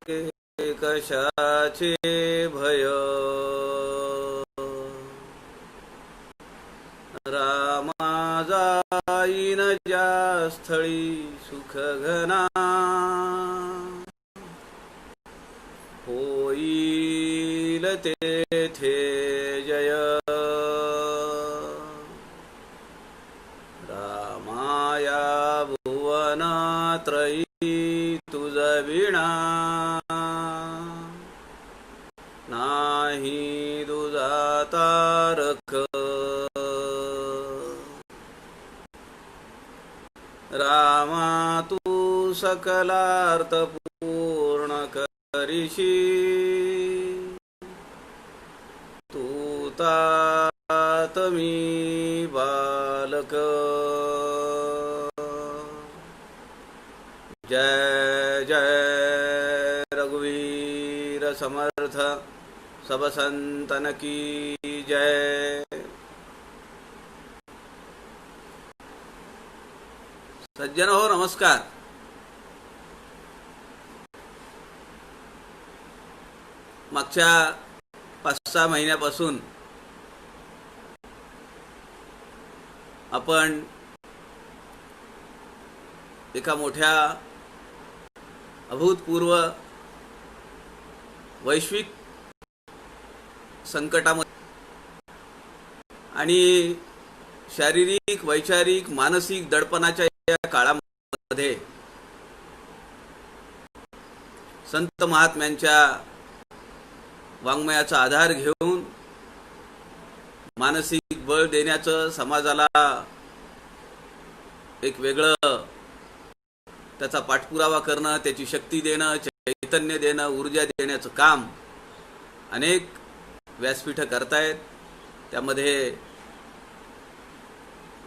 कशाचे भय, रामा जाईन ज्या स्थळी सुख घना, होईल तेथे जय. रामाया भुवनात्रयी तुझ विणा, नाही तुझा तारक. रामा तू सकलार्थ पूर्ण करीशी, तू तात मी बालक. जय जय रघुवीर समर्थ, सब संतन की जय. सज्जन हो नमस्कार. मागच्या 5-6 महिन्यापासून आपण एका मोठ्या अभूतपूर्व वैश्विक संकटामध्ये आणि शारीरिक, वैचारिक, मानसिक दडपणाच्या या काळामध्ये संत महात्म्यांच्या वाङ्मयाचा आधार घेऊन मानसिक बळ देण्याचं, समाजाला एक वेगळं त्याचा पाठपुरावा करणं, त्याची शक्ती देणं, चैतन्य देणं, ऊर्जा देण्याचं काम अनेक व्यासपीठं करतायत. त्यामध्ये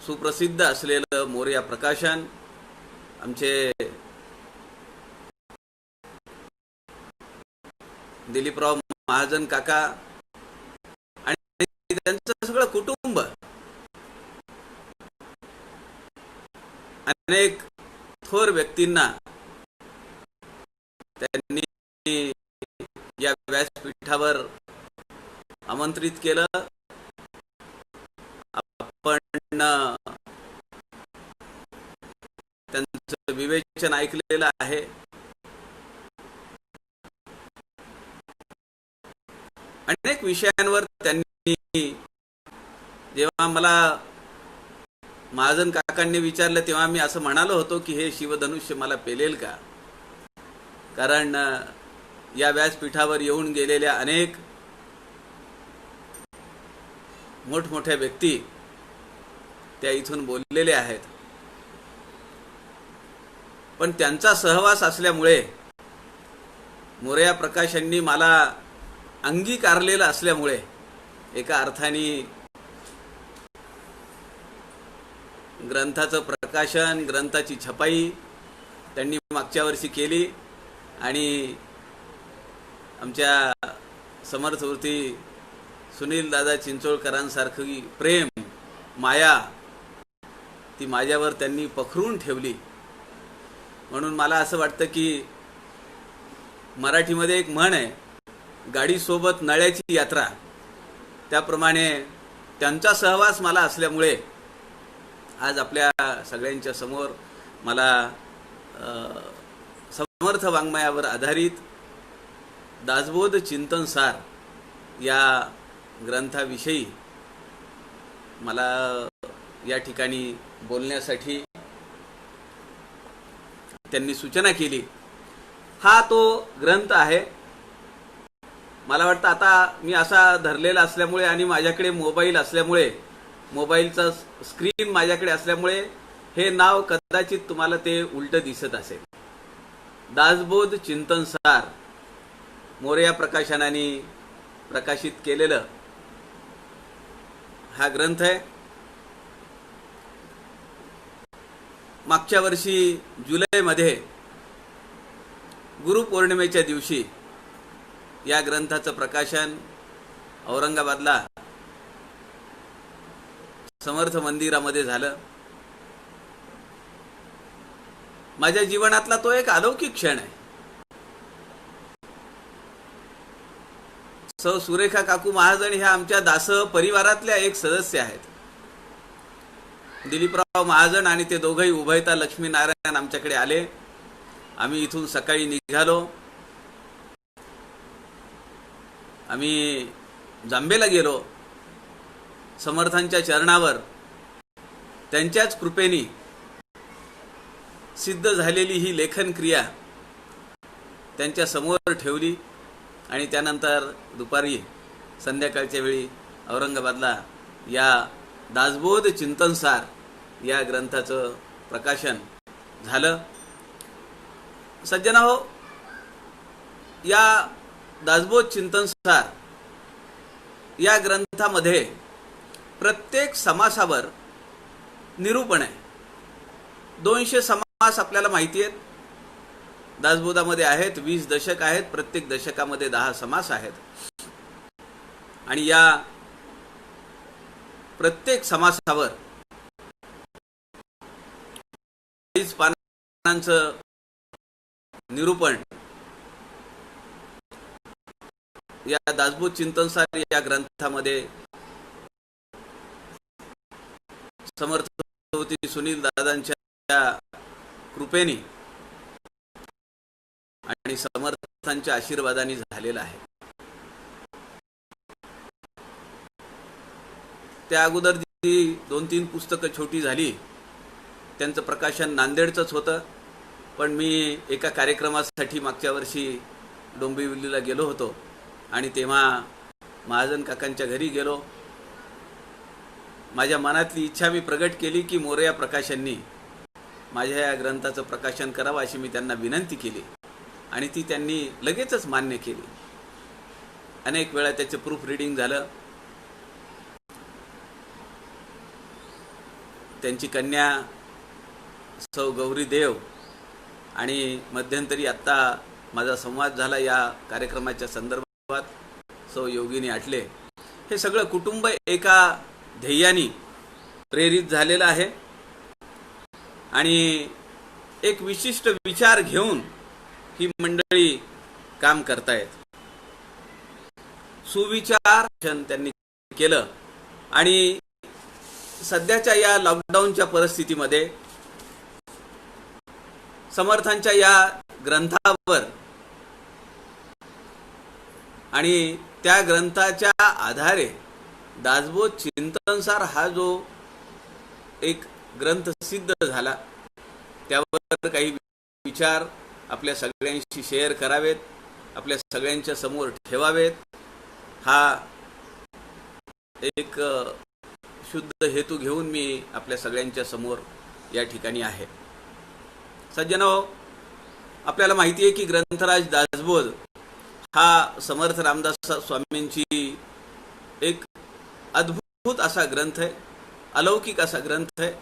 सुप्रसिद्ध असलेलं मोरया प्रकाशन, आमचे दिलीपराव महाजन काका आणि त्यांचं सगळं कुटुंब, अनेक थोर व्यक्तींना त्यांनी या व्यासपीठावर आमंत्रित केलं. आपण त्यांचं विवेचन ऐकलेलं आहे. अनेक विषयांवर त्यांनी, जेव्हा मला महाजन काकांनी विचारलं तेव्हा मी असं म्हणालो होतो की हे शिवधनुष्य मला पेलेल का, कारण या व्यासपीठावर येऊन गेलेल्या अनेक मोठमोठ्या व्यक्ती त्या इथून बोललेल्या आहेत. पण त्यांचा सहवास असल्यामुळे, मोरया प्रकाशांनी मला अंगीकारलेलं असल्यामुळे, एका अर्थाने ग्रंथाचं प्रकाशन, ग्रंथाची छपाई त्यांनी मागच्या वर्षी केली आणि आमच्या समर्थवृत्ती सुनील दादा चिंचोळकरांसारखी प्रेम, माया ती माझ्यावर त्यांनी पखरून ठेवली. म्हणून मला असं वाटतं की मराठीमध्ये एक म्हण आहे, गाडीसोबत नळ्याची यात्रा, त्याप्रमाणे त्यांचा सहवास मला असल्यामुळे आज आपल्या सगळ्यांच्या समोर मला समर्थ वाङ्मयावर आधारित दासबोध चिंतनसार या ग्रंथाविषयी मला या ठिकाणी बोलण्यासाठी त्यांनी सूचना केली. हा तो ग्रंथ आहे. मला वाटतं आता मी असा धरलेला असल्यामुळे आणि माझ्याकडे मोबाईल असल्यामुळे, मोबाईलचा स्क्रीन माझ्याकडे असल्यामुळे हे नाव कदाचित तुम्हाला ते उलट दिसत असेल. दासबोध चिंतनसार मोरया प्रकाशनाने प्रकाशित केलेलं हा ग्रंथ आहे. मागच्या वर्षी जुलैमध्ये गुरुपौर्णिमेच्या दिवशी या ग्रंथाचं प्रकाशन औरंगाबादला समर्थ मंदिरामध्ये झालं. माझ्या जीवनातला तो एक अलौकिक क्षण आहे. सौ सुरेखा काकू महाजन ह्या आमच्या दास परिवारातल्या एक सदस्य आहेत. दिलीपराव महाजन आणि ते दोघंही उभयता लक्ष्मीनारायण आमच्याकडे आले. आम्ही इथून सकाळी निघालो. आम्ही जांबेला गेलो. समर्थांच्या चरणावर त्यांच्याच कृपेने सिद्ध झालेली ही लेखन क्रिया त्यांच्या समोर ठेवली आणि त्यानंतर दुपारी संध्याकाळच्या वेळी औरंगाबादला या दासबोध चिंतनसार या ग्रंथाचं प्रकाशन झालं. सज्जनाहो, या दासबोध चिंतनसार या ग्रंथामध्ये प्रत्येक समासावर निरूपण आहे. 200 समास आपल्याला माहिती आहेत. दासबोधामध्ये आहेत. 20 दशक आहेत. प्रत्येक दशकामध्ये 10 समास आहेत. आणि या प्रत्येक समासावर 40 पानांचं निरूपण या दासबोध चिंतनसार या ग्रंथामध्ये समर्थवती सुनील दादांच्या कृपेने आणि समर्थांच्या आशीर्वादाने झालेला आहे. त्या अगोदर जी 2-3 पुस्तकं छोटी झाली त्यांचं प्रकाशन नांदेडचंच होतं. पण मी एका कार्यक्रमासाठी मागच्या वर्षी डोंबिवलीला गेलो होतो आणि तेव्हा महाजन काकांच्या घरी गेलो. माझ्या मनातली इच्छा मी प्रगट केली की मोरया प्रकाशननी माझ्या या ग्रंथाचं प्रकाशन करावं अशी मी त्यांना विनंती केली आणि ती त्यांनी लगेचच मान्य केली. अनेक वेळा त्याचे प्रूफ रीडिंग झालं. त्यांची कन्या सौ गौरी देव आणि मध्यंतरी आत्ता माझा संवाद झाला या कार्यक्रमाच्या संदर्भात सौ योगिनी आटले. हे सगळं कुटुंब एका ध्येयाने प्रेरित झालेलं आहे आणि एक विशिष्ट विचार घेऊन ही मंडळी काम करतायत. सुविचार त्यांनी केलं आणि सध्याच्या या लॉकडाऊनच्या परिस्थितीमध्ये समर्थांच्या या ग्रंथावर आणि त्या ग्रंथाच्या आधारे दासबोध चिंतनसार हा जो एक ग्रंथ सिद्ध झाला त्यावर काही विचार आपल्या सगळ्यांशी शेअर करावेत, आपल्या सगळ्यांच्या समोर ठेवावेत. हा एक शुद्ध हेतू घेऊन मी आपल्या सगळ्यांच्या समोर या ठिकाणी आहे. सज्जनो, आपल्याला माहिती आहे की ग्रंथराज दासबोध हा समर्थ रामदास स्वामींची एक अद्भुत असा ग्रंथ आहे, अलौकिक असा ग्रंथ आहे.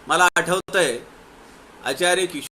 मला आठवतंय आचार्य किशोर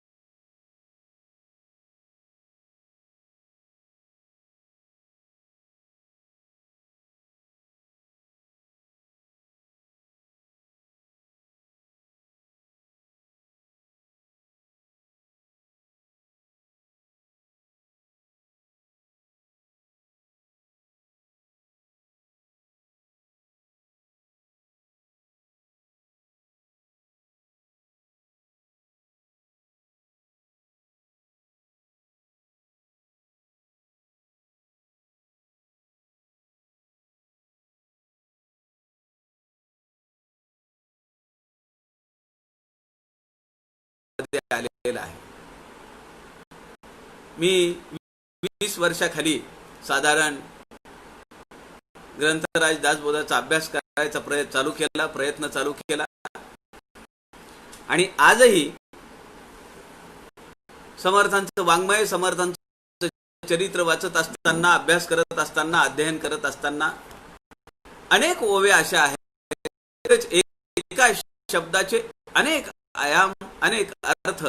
आलेला आहे. मी 20 वर्षाखाली साधारण ग्रंथराज दासबोधाचा अभ्यास करायचा प्रयत्न चालू केला आणि आजही समर्थांचं वाङ्मय, समर्थांचं चरित्र वाचत असताना, अभ्यास करत असताना, अध्ययन करत असताना अनेक ओव्या अशा आहेत, एका शब्दाचे अनेक आयाम, अनेक अर्थ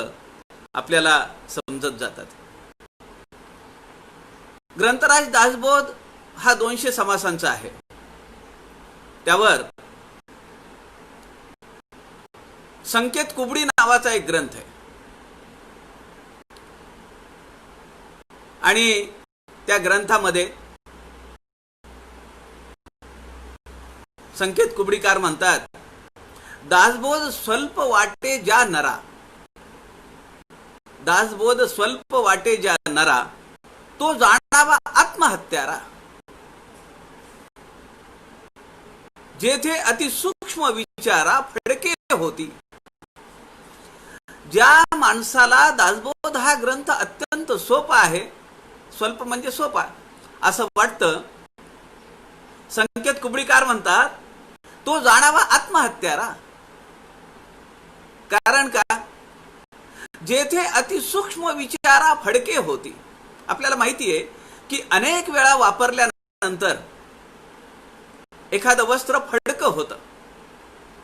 आपल्याला समजत जातात. ग्रंथराज दासबोध हा 200 समासांचा आहे. त्यावर संकेत कुबडी नावाचा एक ग्रंथ आहे आणि त्या ग्रंथामध्ये संकेत कुबडीकार म्हणतात, दासबोध स्वल्प वाटे ज्या नरा, दासबोध स्वल्प वाटे ज्या नरा, तो जाणावा आत्महत्यारा. जेथे अतिसूक्ष्म विचारा फडके होती. ज्या माणसाला दासबोध हा ग्रंथ अत्यंत सोपा आहे, स्वल्प म्हणजे सोपा असं वाटतं, संकेत कुबडीकार म्हणतात तो जाणावा आत्महत्यारा. कारण का? जेथे अतिसूक्ष्म विचारा फडके होती. आपल्याला माहिती आहे की अनेक वेळा वापरल्यानंतर एखादं वस्त्र फडकं होतं,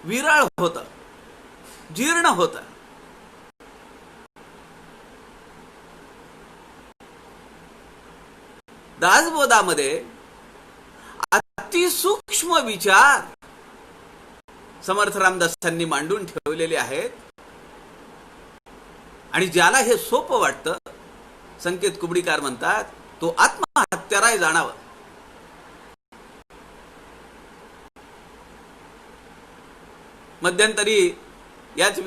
विरळ होतं, जीर्ण होतं. दासबोधामध्ये अतिसूक्ष्म विचार समर्थ रामदासांनी मांडून ठेवलेले आहेत आणि ज्याला हे सोपं वाटतं, संकेत कुबडीकार म्हणतात तो आत्महत्याराय जाणावं. मध्यंतरी याच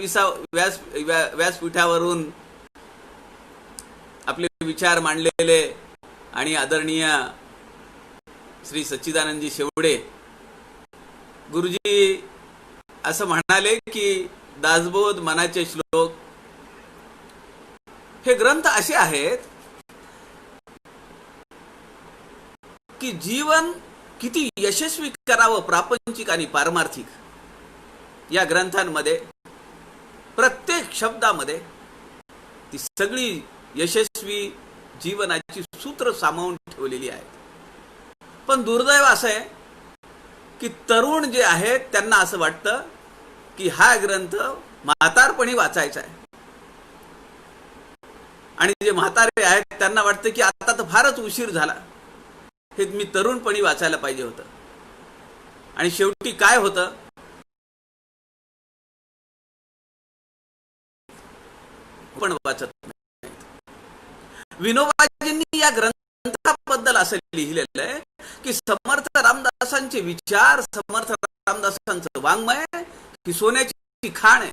व्यासपीठावरून आपले विचार मांडलेले आणि आदरणीय श्री सच्चिदानंदजी शेवडे गुरुजी असं म्हणाले की दासबोध, मनाचे श्लोक हे ग्रंथ असे आहेत की जीवन किती यशस्वी करावं, प्रापंचिक आणि पारमार्थिक, या ग्रंथांमध्ये प्रत्येक शब्दामध्ये ती सगळी यशस्वी जीवनाची सूत्र सामावून ठेवलेली आहेत. पण दुर्दैव असं आहे की तरुण जे आहेत त्यांना असं वाटतं की हा ग्रंथ म्हातारपणी वाचायचा आहे, आणि जे म्हातारे आहेत त्यांना वाटतं की आता तर फारच उशीर झाला, हे मी तरुणपणी वाचायला पाहिजे होतं. आणि शेवटी काय होतं, पण वाचत नाही. विनोबाजींनी या ग्रंथाबद्दल असं लिहिलेलं आहे की समर्थ रामदासांचे विचार, समर्थ रामदासांचं वाङ्मय ही सोन्याची खाण आहे.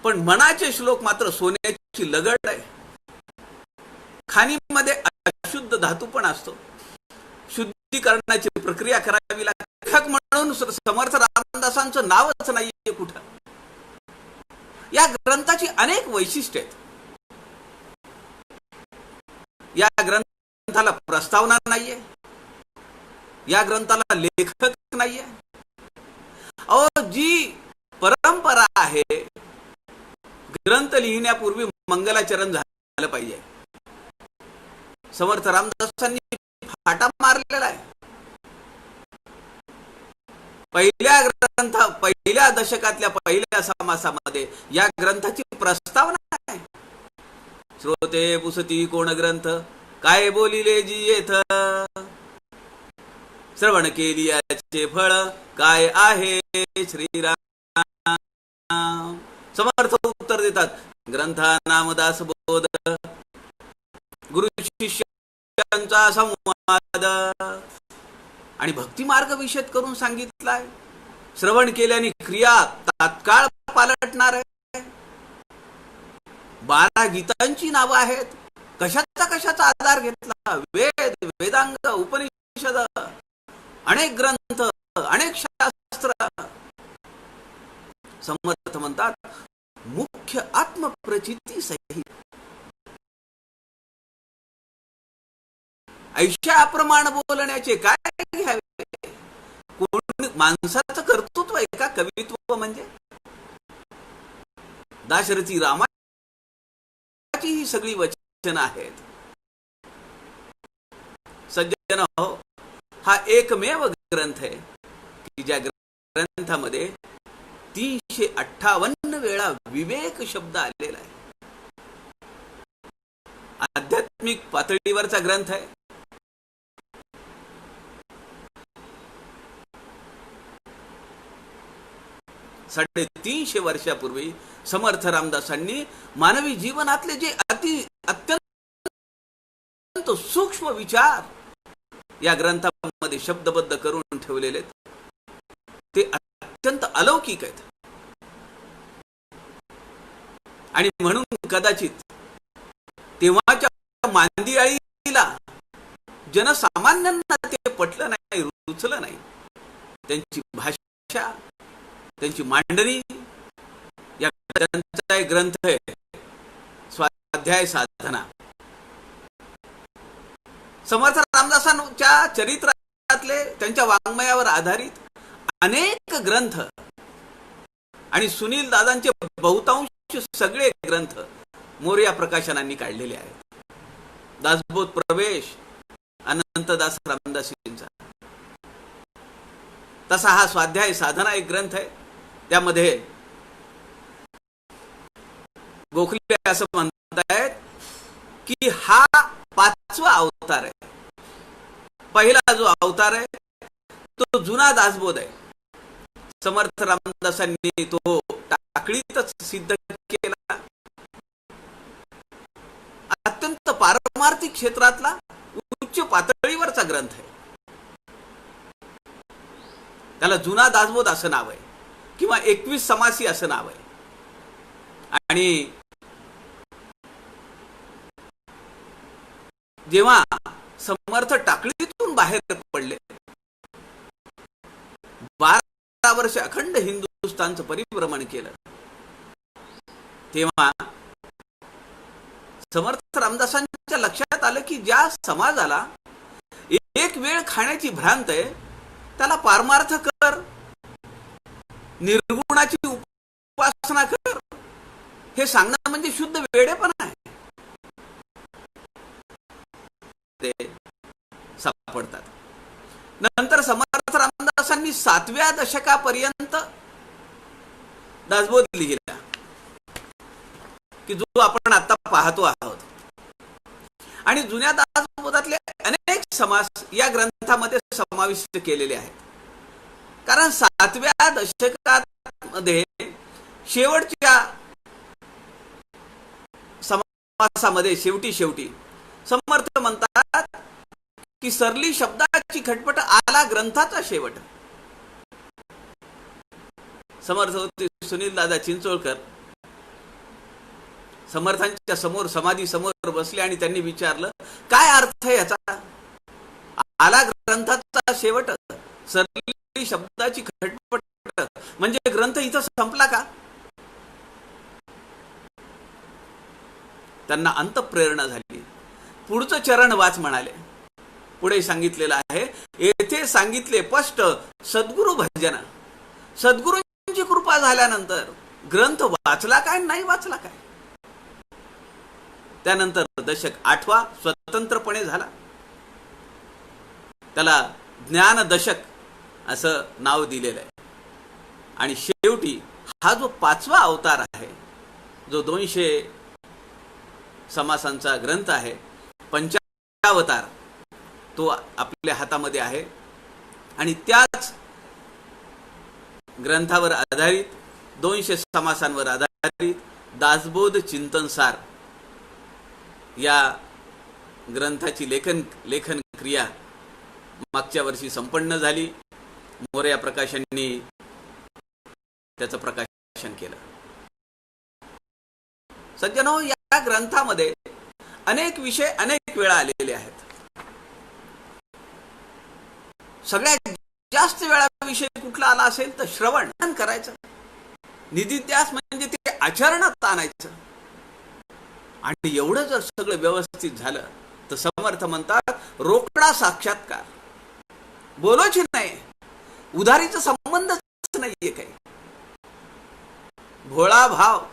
पण मनाचे श्लोक मात्र सोन्याची लगड आहे. खाणीमध्ये अशुद्ध धातू पण असतो. शुद्धीकरणाची प्रक्रिया करावी लागते. लेखक म्हणून समर्थ रामदासांचं नावच नाहीये कुठं. या ग्रंथाची अनेक वैशिष्ट्ये आहेत. या ग्रंथाला प्रस्तावना नाहीये, या ग्रंथाला लेखक नाहीये. जी परंपरा आहे, ग्रंथ लिहिण्यापूर्वी मंगलाचरण झालं पाहिजे. समर्थ रामदासांनी फाटा मारलेला आहे. पहिल्या दशकातल्या पहिल्या समासामध्ये या ग्रंथाची प्रस्तावना आहे. श्रोते पुसती कोण ग्रंथ, काय बोलिले जी येथ, श्रवण केली याचे फळ काय आहे श्रीराम. समर्थ उत्तर देतात, ग्रंथा नाम दासबोध, गुरु शिष्यांचा संवाद आणि भक्ती मार्ग विषद करून सांगितलाय. श्रवण केल्याने क्रिया तात्काळ पालटणार आहे. 12 गीतांची नावं आहेत. कशाचा आधार घेतला? वेद, वेदांग, उपनिषद, अनेक ग्रंथ, अनेक शास्त्र. समर्थ म्हणतात मुख्य आत्मप्रचिती सहित ऐशाप्रमाण बोलण्याचे काय घ्यावे? कोण माणसाचं कर्तृत्व आहे का कवित्व म्हणजे? दाशरथी रामाची ही सगळी वचन आहेत. सज्जन हो, हा एकमेव ग्रंथ आहे की ज्या ग्रंथामध्ये 358 वेळा विवेक शब्द आलेला आहे. आध्यात्मिक पातळीवरचा ग्रंथ आहे. साडे 300 वर्षापूर्वी समर्थ रामदासांनी मानवी जीवनातले जे अत्यंत अत्यंत सूक्ष्म विचार या ग्रंथामध्ये शब्दबद्ध करून ठेवलेले ते अत्यंत अलौकिक आहेत. आणि म्हणून कदाचित तेव्हाच्या मांदियाळीला जनसामान्यांना ते पटलं नाही, रुचलं नाही. त्यांची भाषा, त्यांची मांडणी, या त्यांचा एक ग्रंथ आहे स्वाध्याय साधना. समर्थ रामदासांच्या चरित्रातले, त्यांच्या वाङ्मयावर आधारित अनेक ग्रंथ आणि सुनील दादांचे बहुतांश सगळे ग्रंथ मोरया प्रकाशनांनी काढलेले आहेत. दासबोध प्रवेश अनंतदास रामदासींचा, तसा हा स्वाध्याय साधना एक ग्रंथ आहे. त्यामध्ये गोखले असं म्हणतायत की हा 5वा अवतार आहे. पहिला जो अवतार आहे तो जुना दासबोध आहे. समर्थ रामदासांनी तो टाकळीतच सिद्ध केला. अत्यंत पारमार्थिक क्षेत्रातला उच्च पातळीवरचा ग्रंथ आहे. त्याला जुना दासबोध असं नाव आहे किंवा 21 समासी असं नाव आहे. आणि जेव्हा समर्थ टाकळीतून बाहेर पडले, 12 वर्ष अखंड हिंदुस्थानचं परिभ्रमण केलं, तेव्हा समर्थ रामदासांच्या लक्षात आलं की ज्या समाजाला एक वेळ खाण्याची भ्रांत आहे त्याला पारमार्थ कर, निर्गुणाची उपासना कर, हे सांगणं म्हणजे शुद्ध वेडेपणा आहे. ते सापडतात. नंतर समर्थ रामदासांनी 7व्या दशकापर्यंत दासबोध लिहिला की जो आपण आता पाहतो आहोत. आणि जुन्या दासबोधातले अनेक समास या ग्रंथामध्ये समाविष्ट केलेले आहेत. कारण 7व्या दशकामध्ये शेवटच्या समासामध्ये शेवटी समर्थ म्हणतात की सरली शब्दाची खटपट आला ग्रंथाचा शेवट. समर्थ होते सुनील दादा चिंचोळकर. समर्थांच्या समोर समाधी समोर बसले आणि त्यांनी विचारलं, काय अर्थ आहे याचा? आला ग्रंथाचा शेवट, सरली शब्दाची खटपट, म्हणजे ग्रंथ इथं संपला का? त्यांना अंतःप्रेरणा झाली. पुढचं चरण वाच म्हणाले. पुढे सांगितलेलं आहे, येथे सांगितले स्पष्ट सद्गुरु भजन. सद्गुरूंची कृपा झाल्यानंतर ग्रंथ वाचला काय नाही वाचला काय? त्यानंतर दशक 8वा स्वतंत्रपणे झाला. त्याला ज्ञान दशक असं नाव दिलेलं आहे. आणि शेवटी हा जो 5वा अवतार आहे, जो 200 समासांचा ग्रंथ आहे, पंचावतार, तो आपल्या हातामध्ये आहे. आणि त्याच ग्रंथावर आधारित 200 समासांवर आधारित दासबोध चिंतनसार या ग्रंथाची लेखन क्रिया मागच्या वर्षी संपन्न झाली. मोरया प्रकाशनांनी त्याचं प्रकाशन केलं. सज्जनो, या ग्रंथामध्ये अनेक विषय अनेक वेळा आलेले आहेत. सगळ्यात जास्त वेळा विषय कुठला आला असेल तर श्रवण करायचं, निधिध्यास म्हणजे ते आचरणात आणायचं. आणि एवढं जर सगळं व्यवस्थित झालं तर समर्थ म्हणतात रोकडा साक्षात्कार. बोलोच नाही, उधारीचा संबंधच नाहीये काही. भोळा भाव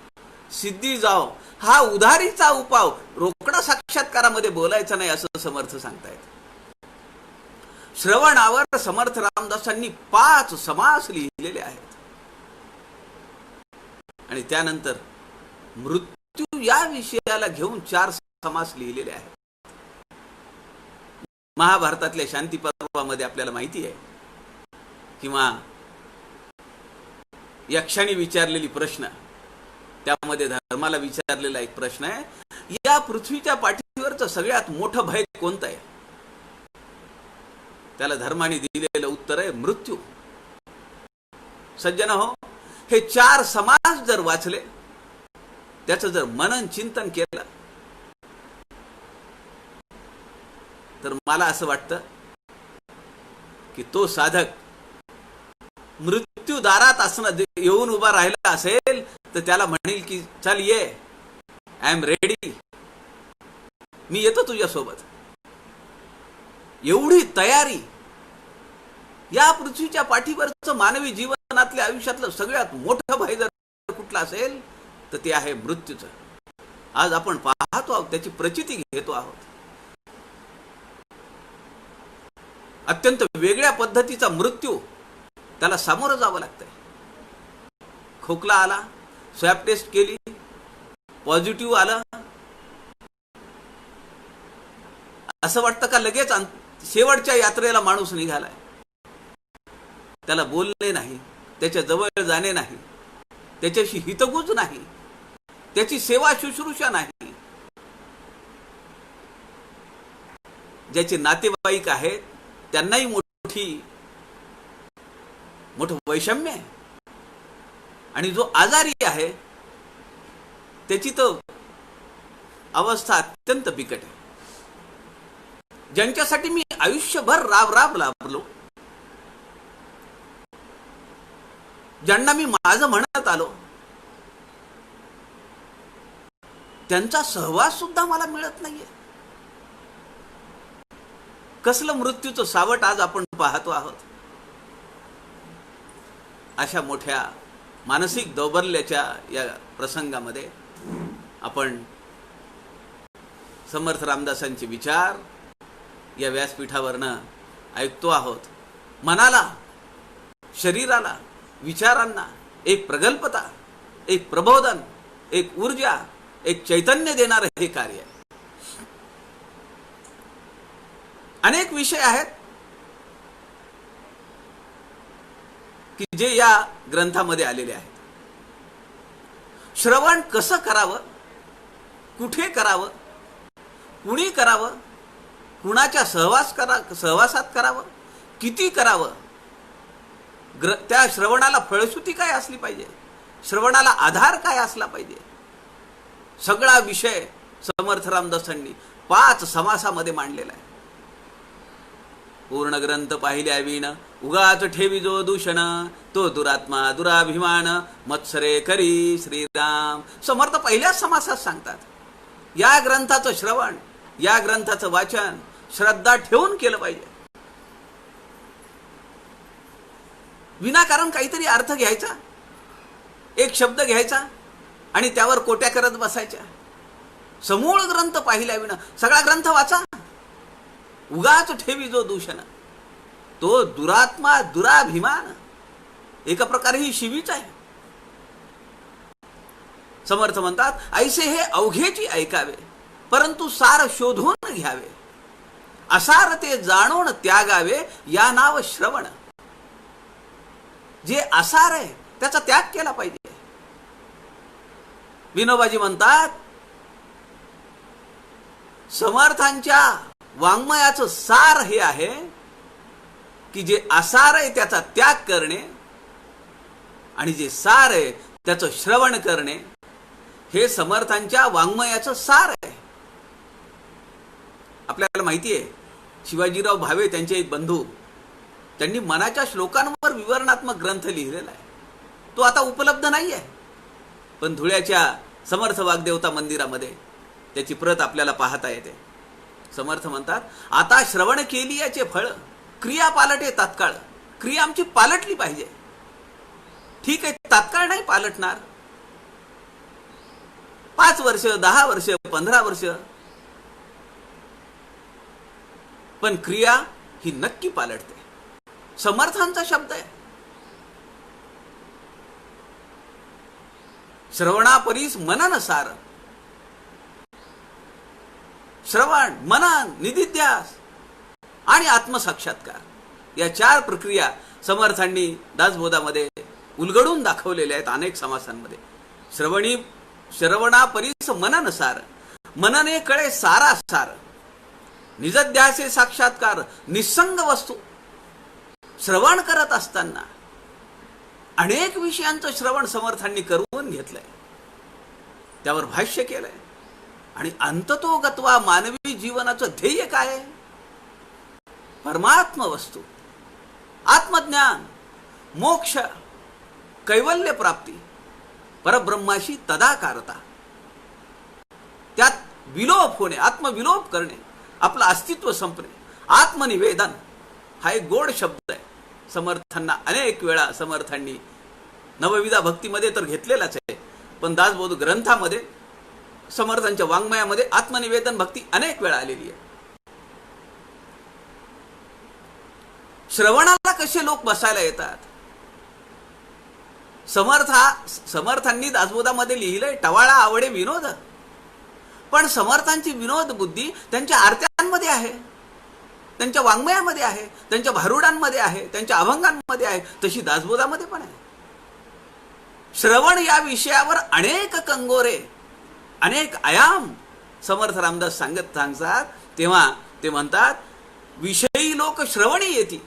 सिद्धी जाव हा उधारीचा उपाव, रोकडा साक्षात्कारामध्ये बोलायचा नाही असं समर्थ सांगतायत. श्रवणावर समर्थ रामदासांनी 5 समास लिहिलेले आहेत. आणि त्यानंतर मृत्यू या विषयाला घेऊन 4 समास लिहिलेले आहेत. महाभारतातल्या शांती पर्वामध्ये आपल्याला माहिती आहे, किंवा यक्षाने विचारलेली प्रश्न, त्यामध्ये धर्माला विचारलेला एक प्रश्न आहे, या पृथ्वीच्या पाठीवर पृथ्वीवरचं सगळ्यात मोठं भय कोणतं आहे? त्याला धर्माने दिलेलं उत्तर आहे मृत्यू. सज्जन हो, हे 4 समाज जर वाचले, त्याचं जर मनन चिंतन केलं, तर मला असं वाटतं की तो साधक मृत्यू दारात असणं येऊन उभा राहिला असेल तर त्याला म्हणेल की चल ये, आय एम रेडी, मी येतो तुझ्यासोबत. एवढी तयारी. या पृथ्वीच्या पाठीवरचं मानवी जीवनातल्या आयुष्यातलं सगळ्यात मोठं भय जर कुठलं असेल तर ते आहे मृत्यूचं. आज आपण पाहतो आहोत, त्याची प्रचिती घेतो आहोत. अत्यंत वेगळ्या पद्धतीचा मृत्यू त्याला सामोरं जावं लागतंय. खोकला आला, स्वॅब टेस्ट केली, पॉझिटिव्ह आलं, असं वाटतं का लगेच शेवटच्या यात्रेला माणूस निघालाय. त्याला बोलणे नाही, त्याच्या जवळ जाणे नाही, त्याच्याशी हितगुज नाही, त्याची सेवा शुश्रूषा नाही. ज्याचे नातेवाईक आहेत त्यांनाही मोठं वैषम्य आहे. आणि जो आजारी आहे त्याची तर अवस्था अत्यंत बिकट आहे. ज्यांच्यासाठी मी आयुष्यभर राब लाभलो, ज्यांना मी माझं म्हणत आलो, त्यांचा सहवास सुद्धा मला मिळत नाहीये. कसलं मृत्यूचं सावट आज आपण पाहतो आहोत. अशा मोठ्या मानसिक दौर्बल्याच्या या प्रसंगामध्ये आपण समर्थ रामदासांचे विचार या व्यासपीठावरनं ऐकतो आहोत. मनाला, शरीराला, विचारांना एक प्रगल्भता, एक प्रबोधन, एक ऊर्जा, एक चैतन्य देणारं हे कार्य आहे. अनेक विषय आहेत की जे या ग्रंथामध्ये आलेले आहेत. श्रवण कसं करावं, कुठे करावं, कुणी करावं, कुणाच्या सहवासात करावं, किती करावं, त्या श्रवणाला फळश्रुती काय असली पाहिजे, श्रवणाला आधार काय असला पाहिजे, सगळा विषय समर्थ रामदासांनी 5 समासामध्ये मांडलेला आहे. पूर्ण ग्रंथ पाहिल्या विण उगाच ठेवी जो दूषण, तो दुरात्मा दुराभिमान मत्सरे करी श्रीराम. समर्थ पहिल्याच समासात सांगतात या ग्रंथाचं श्रवण, या ग्रंथाचं वाचन श्रद्धा ठेवून केलं पाहिजे. विनाकारण काहीतरी अर्थ घ्यायचा, एक शब्द घ्यायचा आणि त्यावर कोट्या करत बसायच्या. समूळ ग्रंथ पाहिल्या विना सगळा ग्रंथ वाचा. उगाच ठेवी जो दूषण, तो दुरात्मा दुराभिमान एका प्रकारे ही शिवीच आहे. समर्थ म्हणतात ऐसे हे अवघेची ऐकावे, परंतु सार शोधून घ्यावे, असार ते जाणून त्यागावे, या नाव श्रवण. जे असार आहे त्याचा त्याग केला पाहिजे. विनोबाजी म्हणतात समर्थांच्या वाङ्मयाचं सार हे आहे की जे असार आहे त्याचा त्याग करणे आणि जे सार आहे त्याचं श्रवण करणे, हे समर्थांच्या वाङ्मयाचं सार आहे. आपल्याला माहिती आहे शिवाजीराव भावे त्यांचे एक बंधू, त्यांनी मनाच्या श्लोकांवर विवरणात्मक ग्रंथ लिहिलेला आहे. तो आता उपलब्ध नाही आहे, पण धुळ्याच्या समर्थ वाग्देवता मंदिरामध्ये त्याची प्रत आपल्याला पाहता येते. समर्थ म्हणतात आता श्रवण केली याचे फळ, क्रिया पालटे तात्काळ. क्रिया आमची पालटली पाहिजे. ठीक आहे, तात्काळ नाही पालटणार, 5 वर्ष, 10 वर्ष, 15 वर्ष, पण क्रिया ही नक्की पालटते. समर्थांचा शब्द आहे. श्रवणापरीस मनन सार. श्रवण, मनन, निधिध्यास आणि आत्मसाक्षात्कार या 4 प्रक्रिया समर्थांनी दासबोधामध्ये उलगडून दाखवलेल्या आहेत अनेक समासांमध्ये. श्रवणापरीस मनन सार मनने कळे सारा सार, निजध्यासे साक्षात्कार निसंग वस्तू. श्रवण करत असताना अनेक विषयांचं श्रवण समर्थांनी करून घेतलंय, त्यावर भाष्य केलंय. आणि अंततोगत्वा मानवी जीवनाचं ध्येय काय आहे? परमात्म वस्तू, आत्मज्ञान, मोक्ष, कैवल्य प्राप्ती, परब्रह्माशी तदाकारता, त्यात विलोप होणे, आत्मविलोप करणे, आपलं अस्तित्व संपणे, आत्मनिवेदन हा एक गोड शब्द आहे. समर्थांना अनेक वेळा समर्थांनी नवविधा भक्तीमध्ये तर घेतलेलाच आहे, पण दासबोध ग्रंथामध्ये समर्थांच्या वाङ्मयामध्ये आत्मनिवेदन भक्ती अनेक वेळा आलेली आहे. श्रवणाला कसे लोक बसायला येतात? समर्थांनी दासबोधामध्ये लिहिलंय, टवाळा आवडे विनोद. पण समर्थांची विनोद बुद्धी त्यांच्या आरत्यांमध्ये आहे, त्यांच्या वाङ्मयामध्ये आहे, त्यांच्या भारुडांमध्ये आहे, त्यांच्या अभंगांमध्ये आहे, तशी दासबोधामध्ये पण आहे. श्रवण या विषयावर अनेक कंगोरे, अनेक आयाम समर्थ रामदास सांगतात. तेव्हा ते म्हणतात, विषयी लोक श्रवणी येती,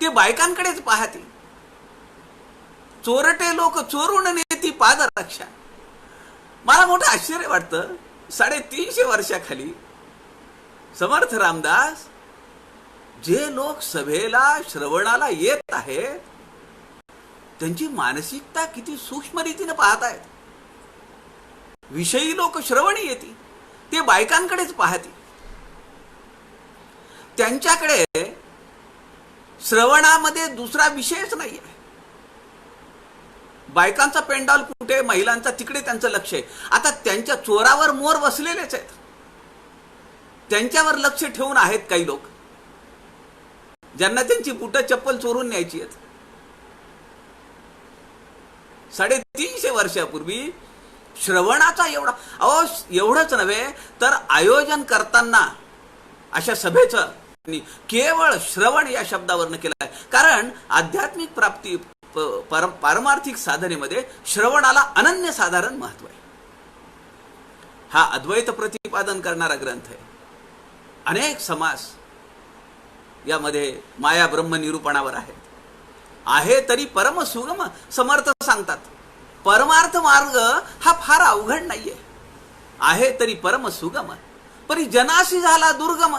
ते बायकांकडेच पाहती. चोरटे लोक चोरून नेती पादरक्षा. मला मोठं आश्चर्य वाटतं, 350 वर्षाखाली समर्थ रामदास जे लोक सभेला श्रवणाला येत आहेत त्यांची मानसिकता किती सूक्ष्म रीतीने पाहत आहेत. विषयी लोक श्रवणी येती, ते बायकांकडेच पाहती. त्यांच्याकडे श्रवणामध्ये दुसरा विषयच नाहीये. बायकांचा पेंडॉल कुठे, महिलांचा तिकडे त्यांचं लक्ष आहे. आता त्यांच्या चोरावर मोर बसलेलेच आहेत, त्यांच्यावर लक्ष ठेवून आहेत काही लोक, ज्यांना त्यांची बुटं चप्पल चोरून न्यायची आहेत. 350 वर्षापूर्वी श्रवणाचा एवढंच नव्हे तर आयोजन करताना अशा सभेचं केवळ श्रवण या शब्दावरनं केलं आहे. कारण आध्यात्मिक प्राप्ती पारमार्थिक साधनेमध्ये श्रवणाला अनन्यसाधारण महत्व आहे. हा अद्वैत प्रतिपादन करणारा ग्रंथ आहे. अनेक समास यामध्ये माया ब्रह्म निरूपणावर आहेत. आहे तरी परम सुगम समर्थ सांगतात. परमार्थ मार्ग हा फार अवघड नाहीये. आहे तरी परम सुगम, परी जनासी झाला दुर्गम.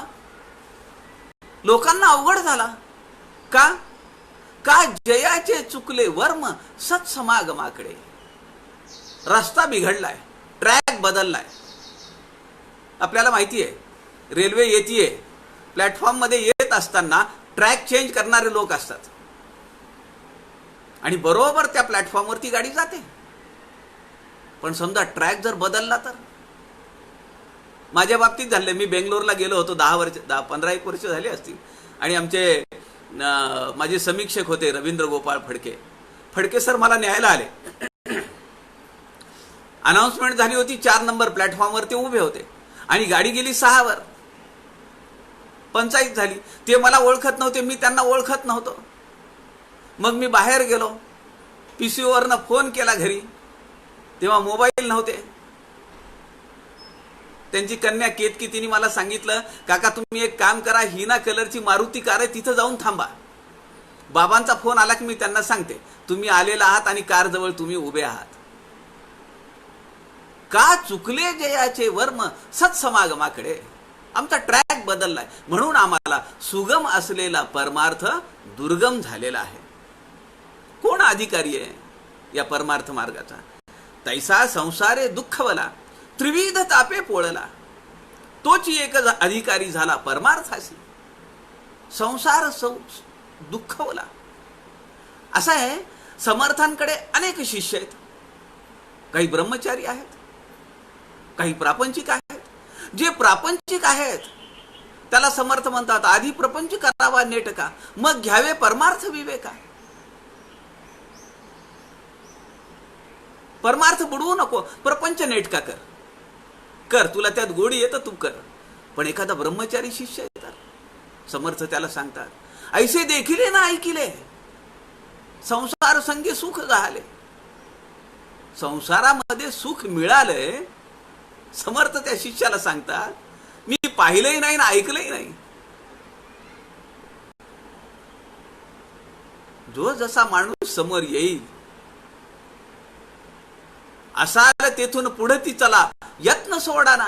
लोकांना अवघड झाला का? जयाचे चुकले वर्म सत्समागमाकडे. रस्ता बिघडलाय, ट्रॅक बदललाय. आपल्याला माहिती आहे, रेल्वे येतीये, प्लॅटफॉर्म मध्ये येत असताना ट्रॅक चेंज करणारे लोक असतात आणि बरोबर त्या प्लॅटफॉर्मवरती गाडी जाते. पण समजा ट्रॅक जर बदलला तर? माझ्या बाबतीत झाले. मी बेंगलोरला गेलो होतो, 15 वर्ष झाली असतील. आणि आमचे माझे समीक्षक होते रवींद्र गोपाळ फडके सर मला न्यायला आले. अनाउन्समेंट झाली होती, 4 नंबर प्लॅटफॉर्मवर ते उभे होते आणि गाडी गेली 6 वर. पंचायत झाली. ते मला ओळखत नव्हते, मी त्यांना ओळखत नव्हतो. मग मी बाहेर गेलो, PCO वरनं फोन केला घरी. तेव्हा मोबाईल नव्हते. त्यांची कन्या केतकी तिने मला सांगितलं, काका तुम्ही एक काम करा, हिना कलरची मारुती कार आहे, तिथं जाऊन थांबा. बाबांचा फोन आला की मी त्यांना सांगते तुम्ही आलेला आहात आणि कार जवळ तुम्ही उभे आहात. का चुकले जयाचे वर्म सत्समागमाकडे. आमचा ट्रॅक बदललाय, म्हणून आम्हाला सुगम असलेला परमार्थ दुर्गम झालेला आहे. कोण अधिकारी आहे या परमार्थ मार्गाचा? तैसा संसारे दुःखवला, त्रिविध तापे पोळला. तोच एक अधिकारी झाला परमार्थाशी. संसार दुःखवला. असं आहे, समर्थांकडे अनेक शिष्य आहेत. काही ब्रह्मचारी आहेत, काही प्रापंचिक आहेत. जे प्रापंचिक आहेत त्याला समर्थ म्हणतात, आधी प्रपंच करावा नेटका, मग घ्यावे परमार्थ विवेका. परमार्थ बुडवू नको, प्रपंच नेटका कर, तुला त्यात गोडी येतं तू कर. पण एखादा ब्रह्मचारी शिष्य येतात, समर्थ त्याला सांगतात, ऐसे देखिले ना ऐकिले, संसार संगे सुख झाले. संसारामध्ये सुख मिळालंय समर्थ त्या शिष्याला सांगतात, मी पाहिलंही नाही ना ऐकलंही नाही. जो जसा माणूस समोर येईल असाल तेथून पुढे ती चला, यत्न सोडाना,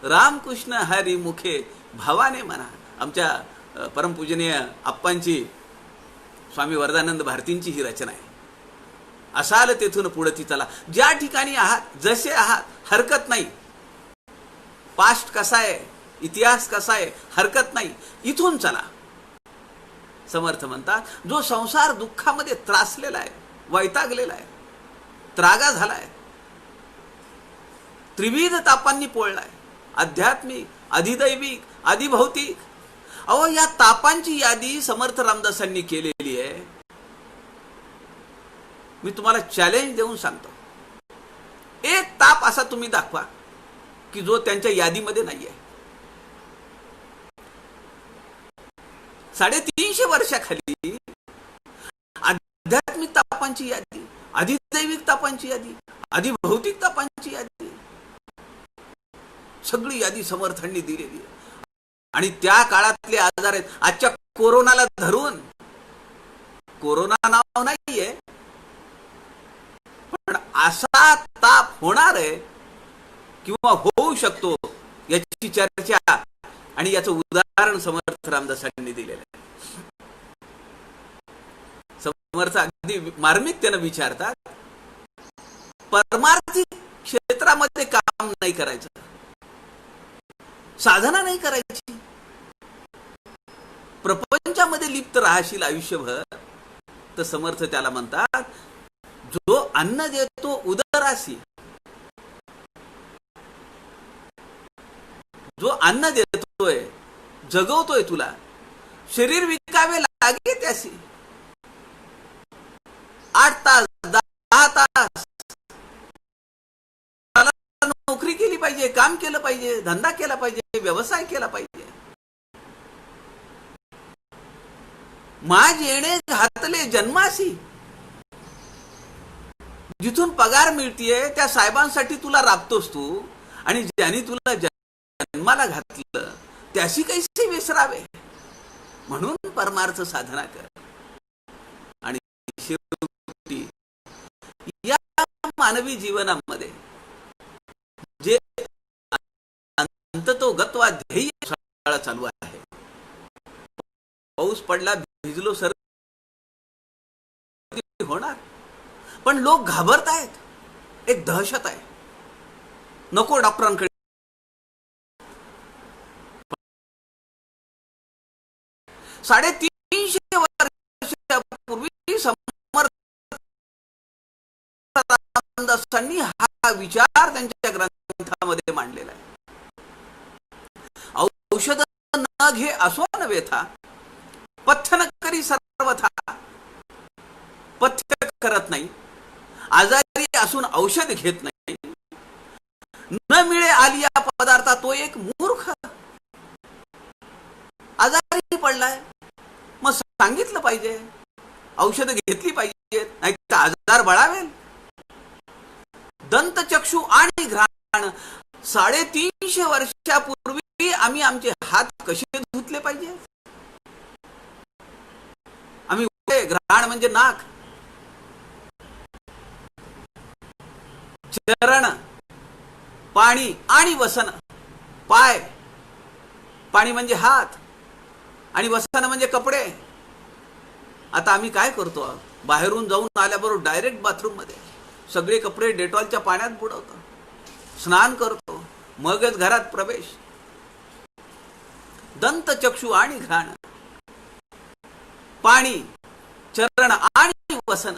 रामकृष्ण हरी मुखे भावाने म्हणा. आमच्या परमपूजनीय आप्पांची, स्वामी वरदानंद भारतींची ही रचना आहे. असाल तेथून पुढे ती चला, ज्या ठिकाणी आहात जसे आहात हरकत नाही. पास्ट कसा आहे, इतिहास कसा आहे हरकत नाही, इथून चला. समर्थ म्हणतात, जो संसार दुःखामध्ये त्रासलेला आहे, वैतागलेला आहे, त्रागा झालाय, त्रिविध तापांनी पोळलाय, आध्यात्मिक, अधिदैविक, अधिभौतिक. अहो, या तापांची यादी समर्थ रामदासांनी केलेली आहे. मी तुम्हाला चॅलेंज देऊन सांगतो, एक ताप असा तुम्ही दाखवा की जो त्यांच्या यादीमध्ये नाहीये. 350 वर्षाखाली आध्यात्मिक तापांची यादी, अधिदैविक तापांची यादी, अधिभौतिक तापांची यादी, सगळी यादी समर्थांनी दिलेली आहे. आणि त्या काळातले आजार आहेत. आजच्या कोरोनाला धरून, कोरोना नाव नाहीये, पण असा ताप होणार आहे किंवा होऊ शकतो याची चर्चा आणि याचं उदाहरण समर्थ रामदासांनी दिलेलं आहे. समर्थ अगदी मार्मिकतेनं विचारतात, परमार्थी क्षेत्रामध्ये काम नाही करायचं, साधना नाही करायची, प्रपंचामध्ये लिप्त राहशील आयुष्यभर, तर समर्थ त्याला म्हणतात, जो अन्न देतो उदरासी, जो अन्न देतोय, जगवतोय तुला, शरीर विकावे लागे त्यासी, 8 तास 10 तास नोकरी केली पाहिजे, काम केलं पाहिजे, धंदा केला पाहिजे, व्यवसाय केला पाहिजे. माझ येणे घातले जन्मासी, जिथून पगार मिळतीये त्या साहेबांसाठी तुला राबतोस तू, आणि ज्यांनी तुला जन्माला घातलं त्याशी कैसे विसरावे. म्हणून परमार्थ साधना कर. आणि शेवटी या मानवी जीवनामध्ये जे अंततोगत्वा ध्येय चालू आहे, पाऊस पडला भिजलो सर होणार, पण लोक घाबरत आहेत, एक दहशत आहे, नको डॉक्टरांकडे. 350 वर्षापूर्वी समर्थ रामदासांनी हा विचार त्यांच्या ग्रंथामध्ये मांडलेला आहे. औषध न घे असो न व्यथा, पथ्य न करी सर्वथा. पथ्य करत नाही, आजारी असून औषध घेत नाही, न मिळे आली या पदार्था तो एक मूर्ख. आजारी पडलाय, मग सांगितलं पाहिजे, औषध घेतली पाहिजे, नाही तर आजार बळावेल. दंतचक्षु आणि घ्राण, 350 वर्षापूर्वी आम्ही आमचे हात कसे धुतले पाहिजे. आम्ही घ्राण म्हणजे नाक, चरण पाणी आणि वसन, पाय, पाणी म्हणजे हात आणि वसन म्हणजे कपडे. आता आम्ही काय करतो, बाहेरून जाऊन आल्याबरोबर डायरेक्ट बाथरूम मध्ये सगळे कपडे डेटॉलच्या पाण्यात बुडवतो, स्नान करतो, मगच घरात प्रवेश. दंतचक्षु आणि घ्राण, पाणी, चरण आणि वसन,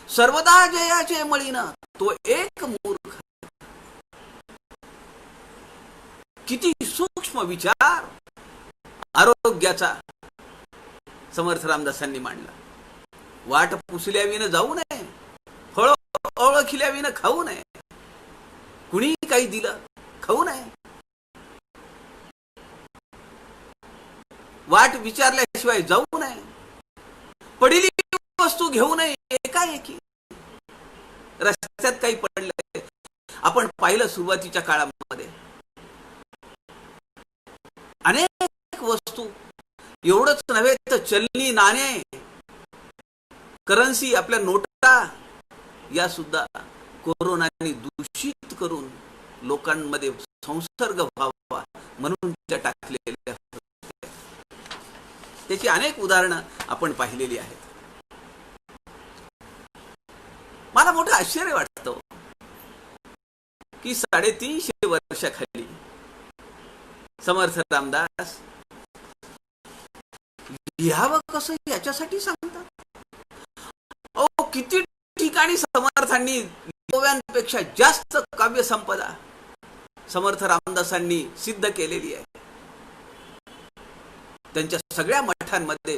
सर्वदा जयाचे मळीन तो एक मूर्ख. किती सूक्ष्म विचार आरोग्याचा समर्थ रामदासांनी मांडला. वाट पुसल्याविन जाऊ नये, फळ ओळखल्याविन खाऊ नये, कुणी काही दिलं खाऊ नये, वाट विचारल्याशिवाय जाऊ नये, पडलेली वस्तू घेऊ नये एकाएकी. रस्त्यात काही पडलंय, आपण पाहिलं सुरुवातीच्या काळामध्ये अनेक वस्तू, एवढंच नव्हे तर चलनी नाणे, करन्सी, आपल्या नोटा या सुद्धा कोरोनाने दूषित करून लोकांमध्ये संसर्ग व्हावा म्हणून त्या टाकलेल्या. त्याची अनेक उदाहरणं आपण पाहिलेली आहेत. मला मोठं आश्चर्य वाटतं की 350 वर्षाखाली समर्थ रामदास लिहावं कसं याच्यासाठी सांगतात. किती ठिकाणी समर्थांनी लिहाव्यांपेक्षा जास्त काव्य संपदा समर्थ रामदासांनी सिद्ध केलेली आहे. त्यांच्या सगळ्या मठांमध्ये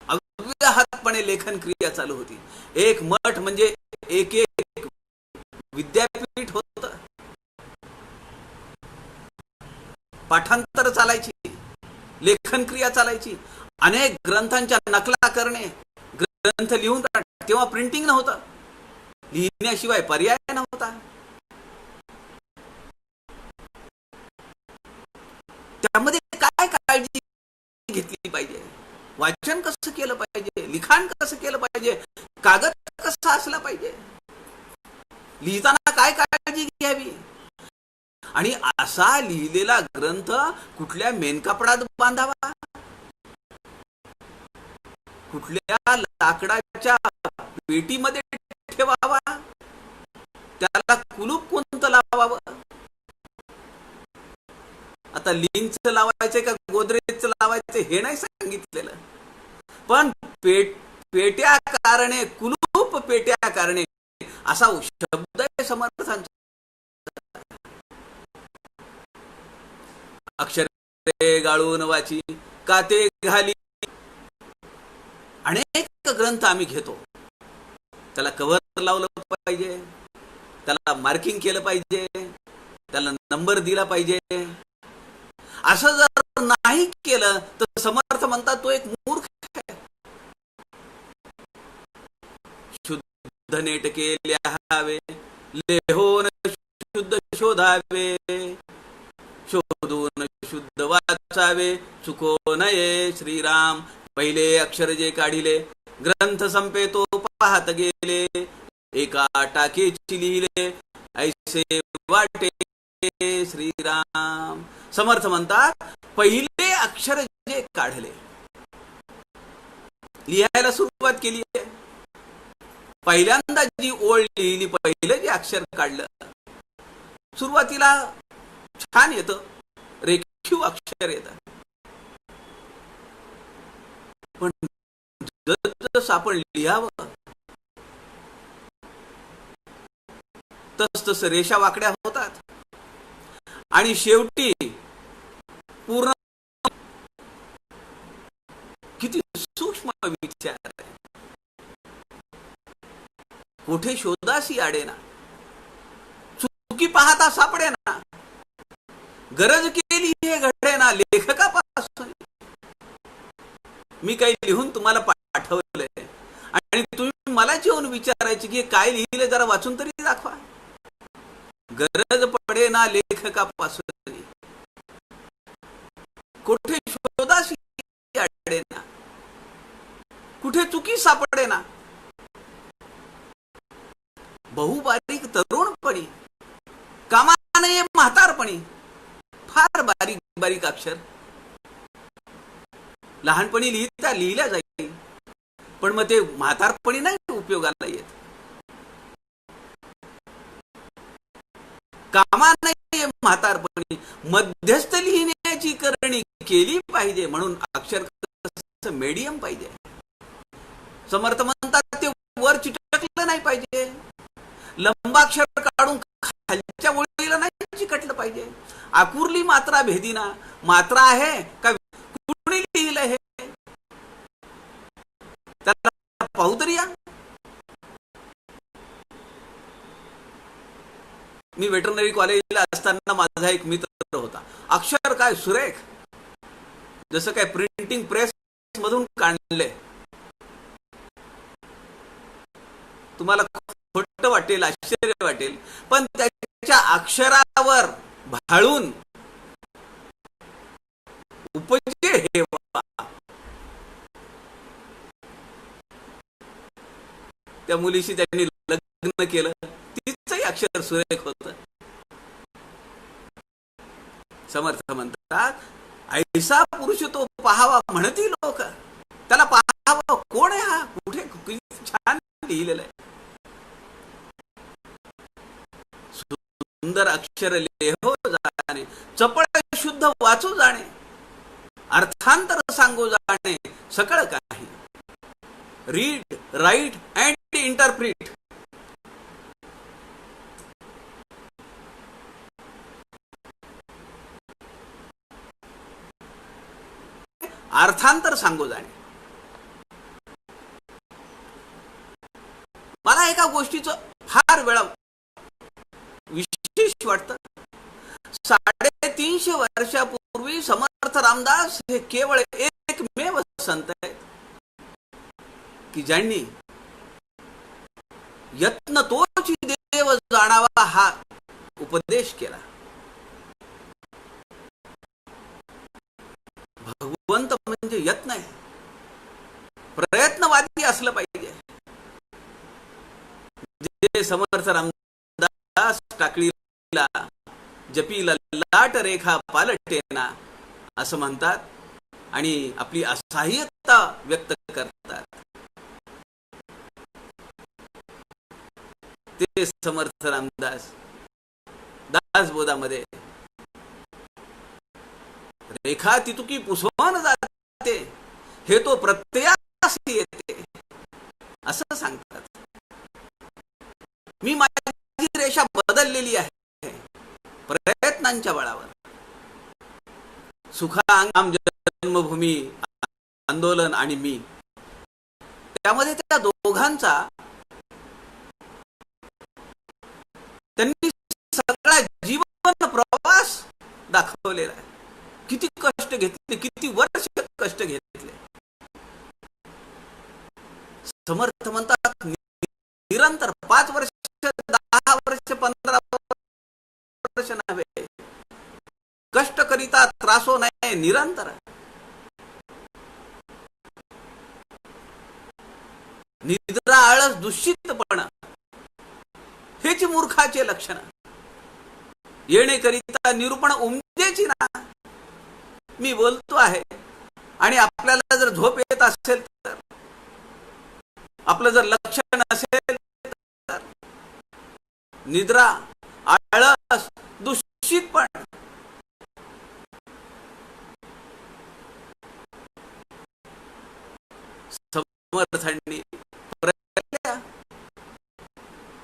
अव्याहतपणे लेखन क्रिया चालू होती. एक मठ म्हणजे एक एक विद्यापीठ होत. पाठांतर चालायची, लेखन क्रिया चालायची, अनेक ग्रंथांच्या नकला करणे, ग्रंथ लिहून तेव्हा प्रिंटिंग नव्हतं, लिहिण्याशिवाय पर्याय नव्हता. त्यामध्ये काय काळजी घेतली पाहिजे, वाचन कसं केलं पाहिजे, लिखाण कसं केलं पाहिजे, कागद कसा असला पाहिजे, लिहिताना काय काळजी घ्यावी, आणि असा लिहिलेला ग्रंथ कुठल्या मेनकापडात बांधावा, कुठल्या लाकडाच्या पेटीमध्ये ठेवावा, त्याला कुलूप कोणतं लावावं. आता लिंकचं लावायचं का गोदरेजचं लावायचं हे नाही सांगितलेलं, पण पेट्या कारणे, कुलूप पेट्या कारणे असा शब्द आहे समर्थांचा. अक्षरे गाळून वाची, काते घाली, अनेक ग्रंथ आम्ही घेतो, त्याला कव्हर लावलं पाहिजे, त्याला मार्किंग केलं पाहिजे, त्याला नंबर दिला पाहिजे. असं जर नाही केलं तर समर्थ म्हणतात तो एक मूर्ख आहे. शुद्ध नेटके लिहावे, लेहोन शुद्ध शोधावे, शोधून शुद्ध वाचावे, चुको नये श्रीराम. पहिले अक्षर जे काढिले, ग्रंथ संपे तो पाहत गेले, एका टाकेची लिहिले, ऐसे वाटे श्रीराम. समर्थ म्हणतात पहिले अक्षर जे काढले, लिहायला सुरुवात केली आहे, पहिल्यांदा जी ओळ लिहिली, पहिलं जे अक्षर काढलं, सुरुवातीला छान येतं, रेखीव अक्षर येतं, पण जसं आपण लिहावं तस रेषा वाकड्या होतात आणि शेवटी पूर्ण किती सूक्ष्म विचार आहे. कुठे शोधासी आडेना, चुकी पाहता सापडेना, गरज केली हे घडेना लेखकापासून. मी काही लिहून तुम्हाला पाठवलंय आणि तुम्ही मला येऊन विचारायचे की काय लिहिले, जरा वाचून तरी दाखवा. गरज पडेना लेखकापासून, कुठे शोधासी आडेना, कुठे चुकी सापडेना. बहुबारीक तरुणपणी, कामाने म्हातारपणी, फार बारीक बारीक अक्षर लहानपणी लिहिल्या जाईल, पण मग ते म्हातारपणी नाही उपयोगाला येत. कामाने म्हातारपणी मध्यस्थ लिहिण्याची करणी केली पाहिजे, म्हणून अक्षर मीडियम पाहिजे. समर्थ म्हणतात ते वर चिटकलं नाही पाहिजे, लंबाक्षर काढून खालच्या ओळीला नाही चिकटलं पाहिजे. आकुर्ली मात्रा भेदीना, मात्रा आहे का कुणी लिहिलं हे त्याला पाहू तरी या. मी वेटरनरी कॉलेजला असताना माझा एक मित्र होता, अक्षर काय सुरेख, जसं काय प्रिंटिंग प्रेस मधून काढले. तुम्हाला खोटं वाटेल, आश्चर्य वाटेल, पण त्याच्या अक्षरावर भाळून उपजे हे त्या मुलीशी त्यांनी लग्न केलं. तिचंही अक्षर सुरेख होत. समर्थ म्हणतात, ऐसा पुरुष तो पाहावा म्हणती लोक. त्याला पाहावा, कोण आहे हा, कुठे, किती छान लिहिलेलं आहे. सुंदर अक्षर लेहो जाणे, चपळ शुद्ध वाचू जाणे, अर्थांतर सांगू जाणे, सकळ काही. Read, write and interpret. अर्थांतर सांगू जाणे. मला एका गोष्टीचं फार वेळा विशेष वाटतं. 350 वर्षापूर्वी समर्थ रामदास हे केवळ एकमेव संत आहेत की ज्यांनी यत्न तोची देव जाणावा हा उपदेश केला. भगवंत म्हणजे यत्न आहे, प्रयत्नवादी असलं पाहिजे. जे समर्थ रामदास टाकळीला जपीला लाट रेखा पालटेना असं म्हणतात आणि आपली असहाय्यता व्यक्त करतात. ते समर्थ रामदास दासबोधामध्ये रेखा तितुकी पुसवून जाते, हे तो प्रत्ययास येते असं सांगतात. मी माझी रेषा बदललेली आहे प्रयत्नांच्या बळावर. सुखांगाम जन्मभूमी आंदोलन आणि मी, त्यामध्ये त्या दोघांचा त्यांनी सगळा जीवन प्रवास दाखवलेला आहे. किती कष्ट घेतले, किती वर्ष कष्ट घेतले. समर्थ म्हणतात निरंतर 5 वर्ष 10 वर्ष 15 वर्ष नव्हे, कष्ट करिता त्रासो नाही, निरंतर. निद्रा आळस दूषितपणा हेच मूर्खाचे लक्षण. येणे करिता निरूपण उमजेची ना. मी बोलतो आहे आणि आपल्याला जर झोप येत असेल तर, आपलं जर लक्ष नसेल तर, निद्रा आळस दूषितपण. समर्थांनी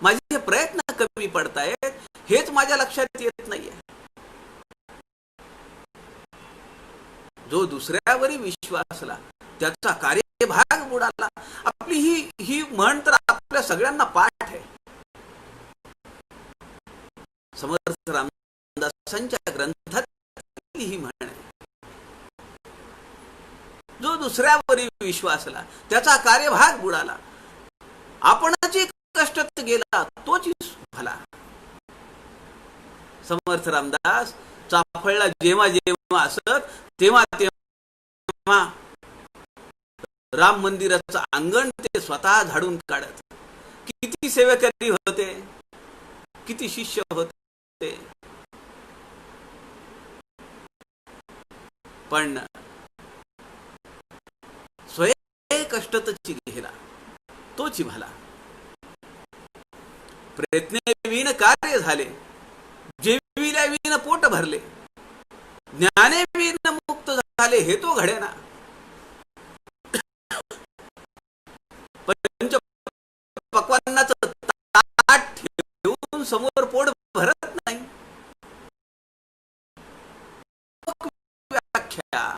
माझे हे प्रयत्न कमी पडतायत, हेच माझ्या लक्षात येत नाहीये. जो दुसऱ्यावरी विश्वासला त्याचा कार्यभाग बुडाला. आपली ही म्हण तर आपल्या सगळ्यांना पाठ आहे. समर्थ रामदासांच्या ग्रंथात ही म्हण आहे. जो दुसऱ्यावरी विश्वासला त्याचा कार्यभाग बुडाला. आपणच कष्ट गेला तोच भला. समर्थ रामदास चाफळला जेव्हा जेव्हा असत तेव्हा तेव्हा राम मंदिराचं अंगण ते स्वतः झाडून काढत. किती सेवेकरी होते, किती शिष्य होते, पण स्वयं कष्ट गेला तोच भला. प्रयत्ने विण कार्य झाले, जेविल्या विण पोट भरले, ज्ञाने विण मुक्त झाले, हे तो घडेना. पंच पक्वान्नाचं ताट ठेवून समोर पोट भरत नाही. व्याख्या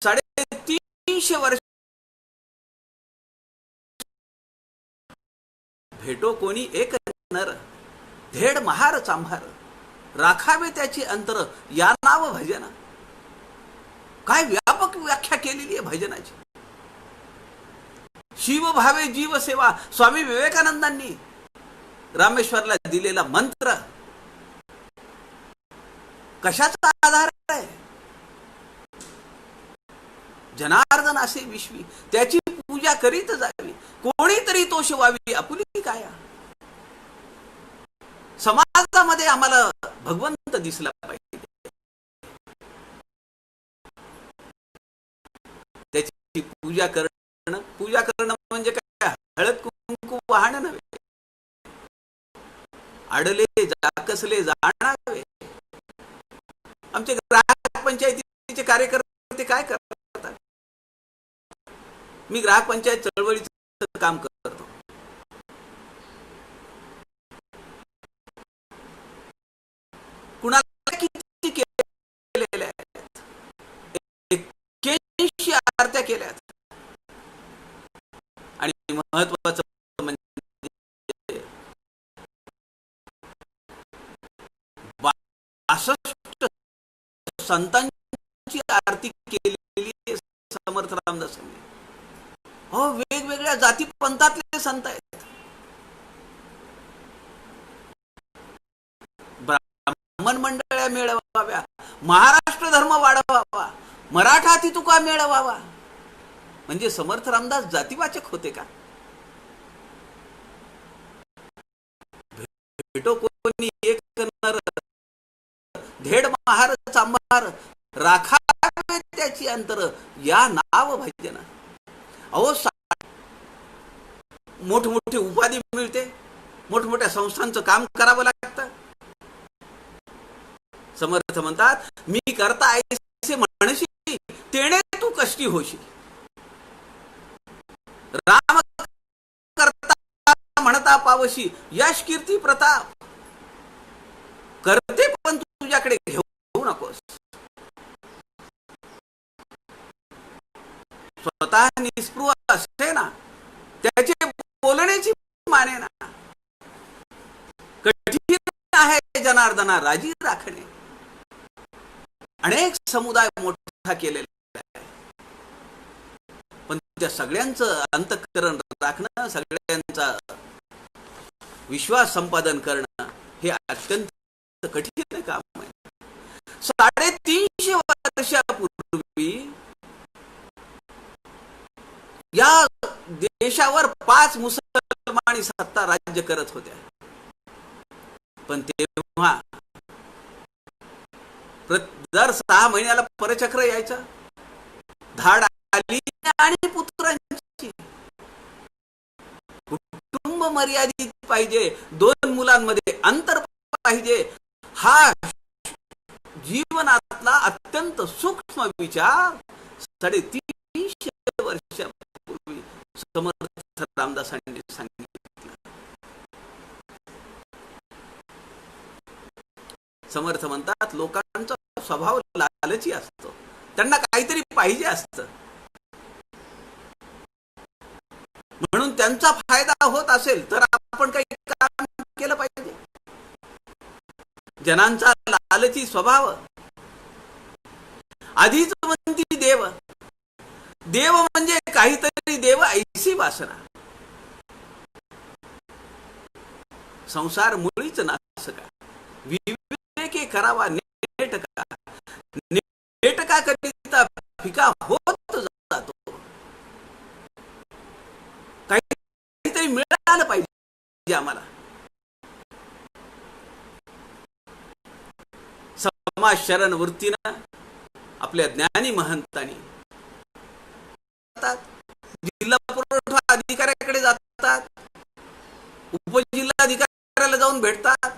350 वर्ष भेटो कोणी एक नर, धेड महार चांभार, राखावे त्याची अंतर, या नाव भजन. काय व्यापक व्याख्या केलेली आहे भजनाची. शिव भावे जीव सेवा, स्वामी विवेकानंदांनी रामेश्वरला दिलेला मंत्र कशाचा आधार आहे? जनार्दन असे विश्वी, त्याची पूजा करीत जावी, कोणीतरी तो शिवावी आपुली काया. समाजामध्ये आम्हाला भगवंत दिसला पाहिजे, त्याची पूजा करणं. पूजा करणं म्हणजे काय? हळद कुंकू वाहणं नव्हे. आडले जाकसले जाणावे. आमचे ग्राहक पंचायतीचे कार्यकर्ते काय करतात? मी ग्राहक पंचायत चळवळीचं काम करतो. कुणाला किती केलेल्या आहेत? 81 आरत्या केल्यात. आणि महत्वाचं म्हणजे 62 संतांची आरती केलेली समर्थ रामदासांनी. हो, वेगवेगळ्या जाती पंथातले संत आहेत. ब्राह्मण मंडळ्या मिळवाव्या, महाराष्ट्र धर्म वाढवावा, मराठा तुका मिळवावा. म्हणजे समर्थ रामदास जातीवाचक होते का? भेटो कोणी एक नर, धेड महार चांभार, राखावे त्याची अंतर, या नाव भजन. अहो, मोठमोठी उपाधी मिळते, मोठमोठ्या संस्थांचं काम करावं लागतं. समर्थ म्हणतात, मी करता ऐसे म्हणशी, तेणे तू कष्टी होशी. राम करता म्हणता पावशी, यश कीर्ती प्रताप. करते पण तुझ्याकडे घेऊ नकोस. स्वतः निस्पृह असते ना, त्याचे बोलण्याची माने ना. कठीण आहे जनार्दना राजी राखणे. अनेक समुदाय मोठा केलेला आहे, पण त्या सगळ्यांचं अंतःकरण राखणं, सगळ्यांचा विश्वास संपादन करणं हे अत्यंत कठीण काम आहे. 350 वर्षापूर्वी या देशावर 5 मुसलमानी सत्ता राज्य करत होत्या. पण तेव्हा दर 6 महिन्याला परचक्र यायचं. धाड आली आणि पुत्रांची. कुटुंब मर्यादित पाहिजे, 2 मुलांमध्ये अंतर पाहिजे. हा जीवनातला अत्यंत सूक्ष्म विचार 350 वर्षापूर्वी समर्थ रामदासांनी सांगितलं. समर्थ म्हणतात, लोकांचा स्वभाव लालची असतो, त्यांना काहीतरी पाहिजे असतं. म्हणून त्यांचा फायदा होत असेल तर आपण काही काम केलं पाहिजे. जनांचा लालची स्वभाव. आधीच म्हणती देव, देव म्हणजे काहीतरी देव ऐसी वासना. संसार मुळीच नासका, विवेके करावा नेटका, नेटका करिता फिका होत जातो. काहीतरी मिळालं पाहिजे आम्हाला. समाज शरण वृत्तीनं आपल्या ज्ञानी महंतांनी जिल्हा पुरवठा अधिकाऱ्याकडे जातात, उपजिल्हा अधिकाऱ्याला जाऊन भेटतात.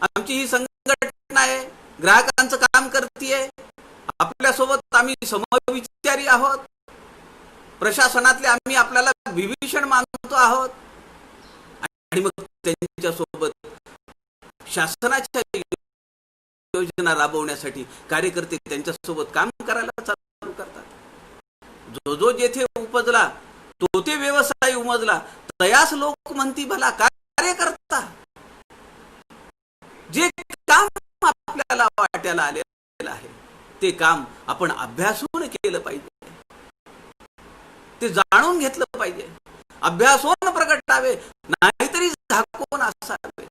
आमची ही संघटना आहे, ग्राहकांचं काम करतीये, आपल्यासोबत आम्ही समविचारी आहोत, प्रशासनातले आम्ही आपल्याला विभीषण मानतो आहोत. आणि मग त्यांच्यासोबत शासनाच्या योजना राबवण्यासाठी कार्यकर्ते त्यांच्यासोबत काम करायला चालू करतात. जो जो जेथे उपजला तो ते व्यवसाय उमजला, तयास लोक म्हणती भला कार्यकर्ता. जे काम आपल्याला वाट्याला आलेलं आहे ते काम आपण अभ्यासून केलं पाहिजे, ते जाणून घेतलं पाहिजे. अभ्यासून प्रगटावे, नाहीतरी झाकून असावे.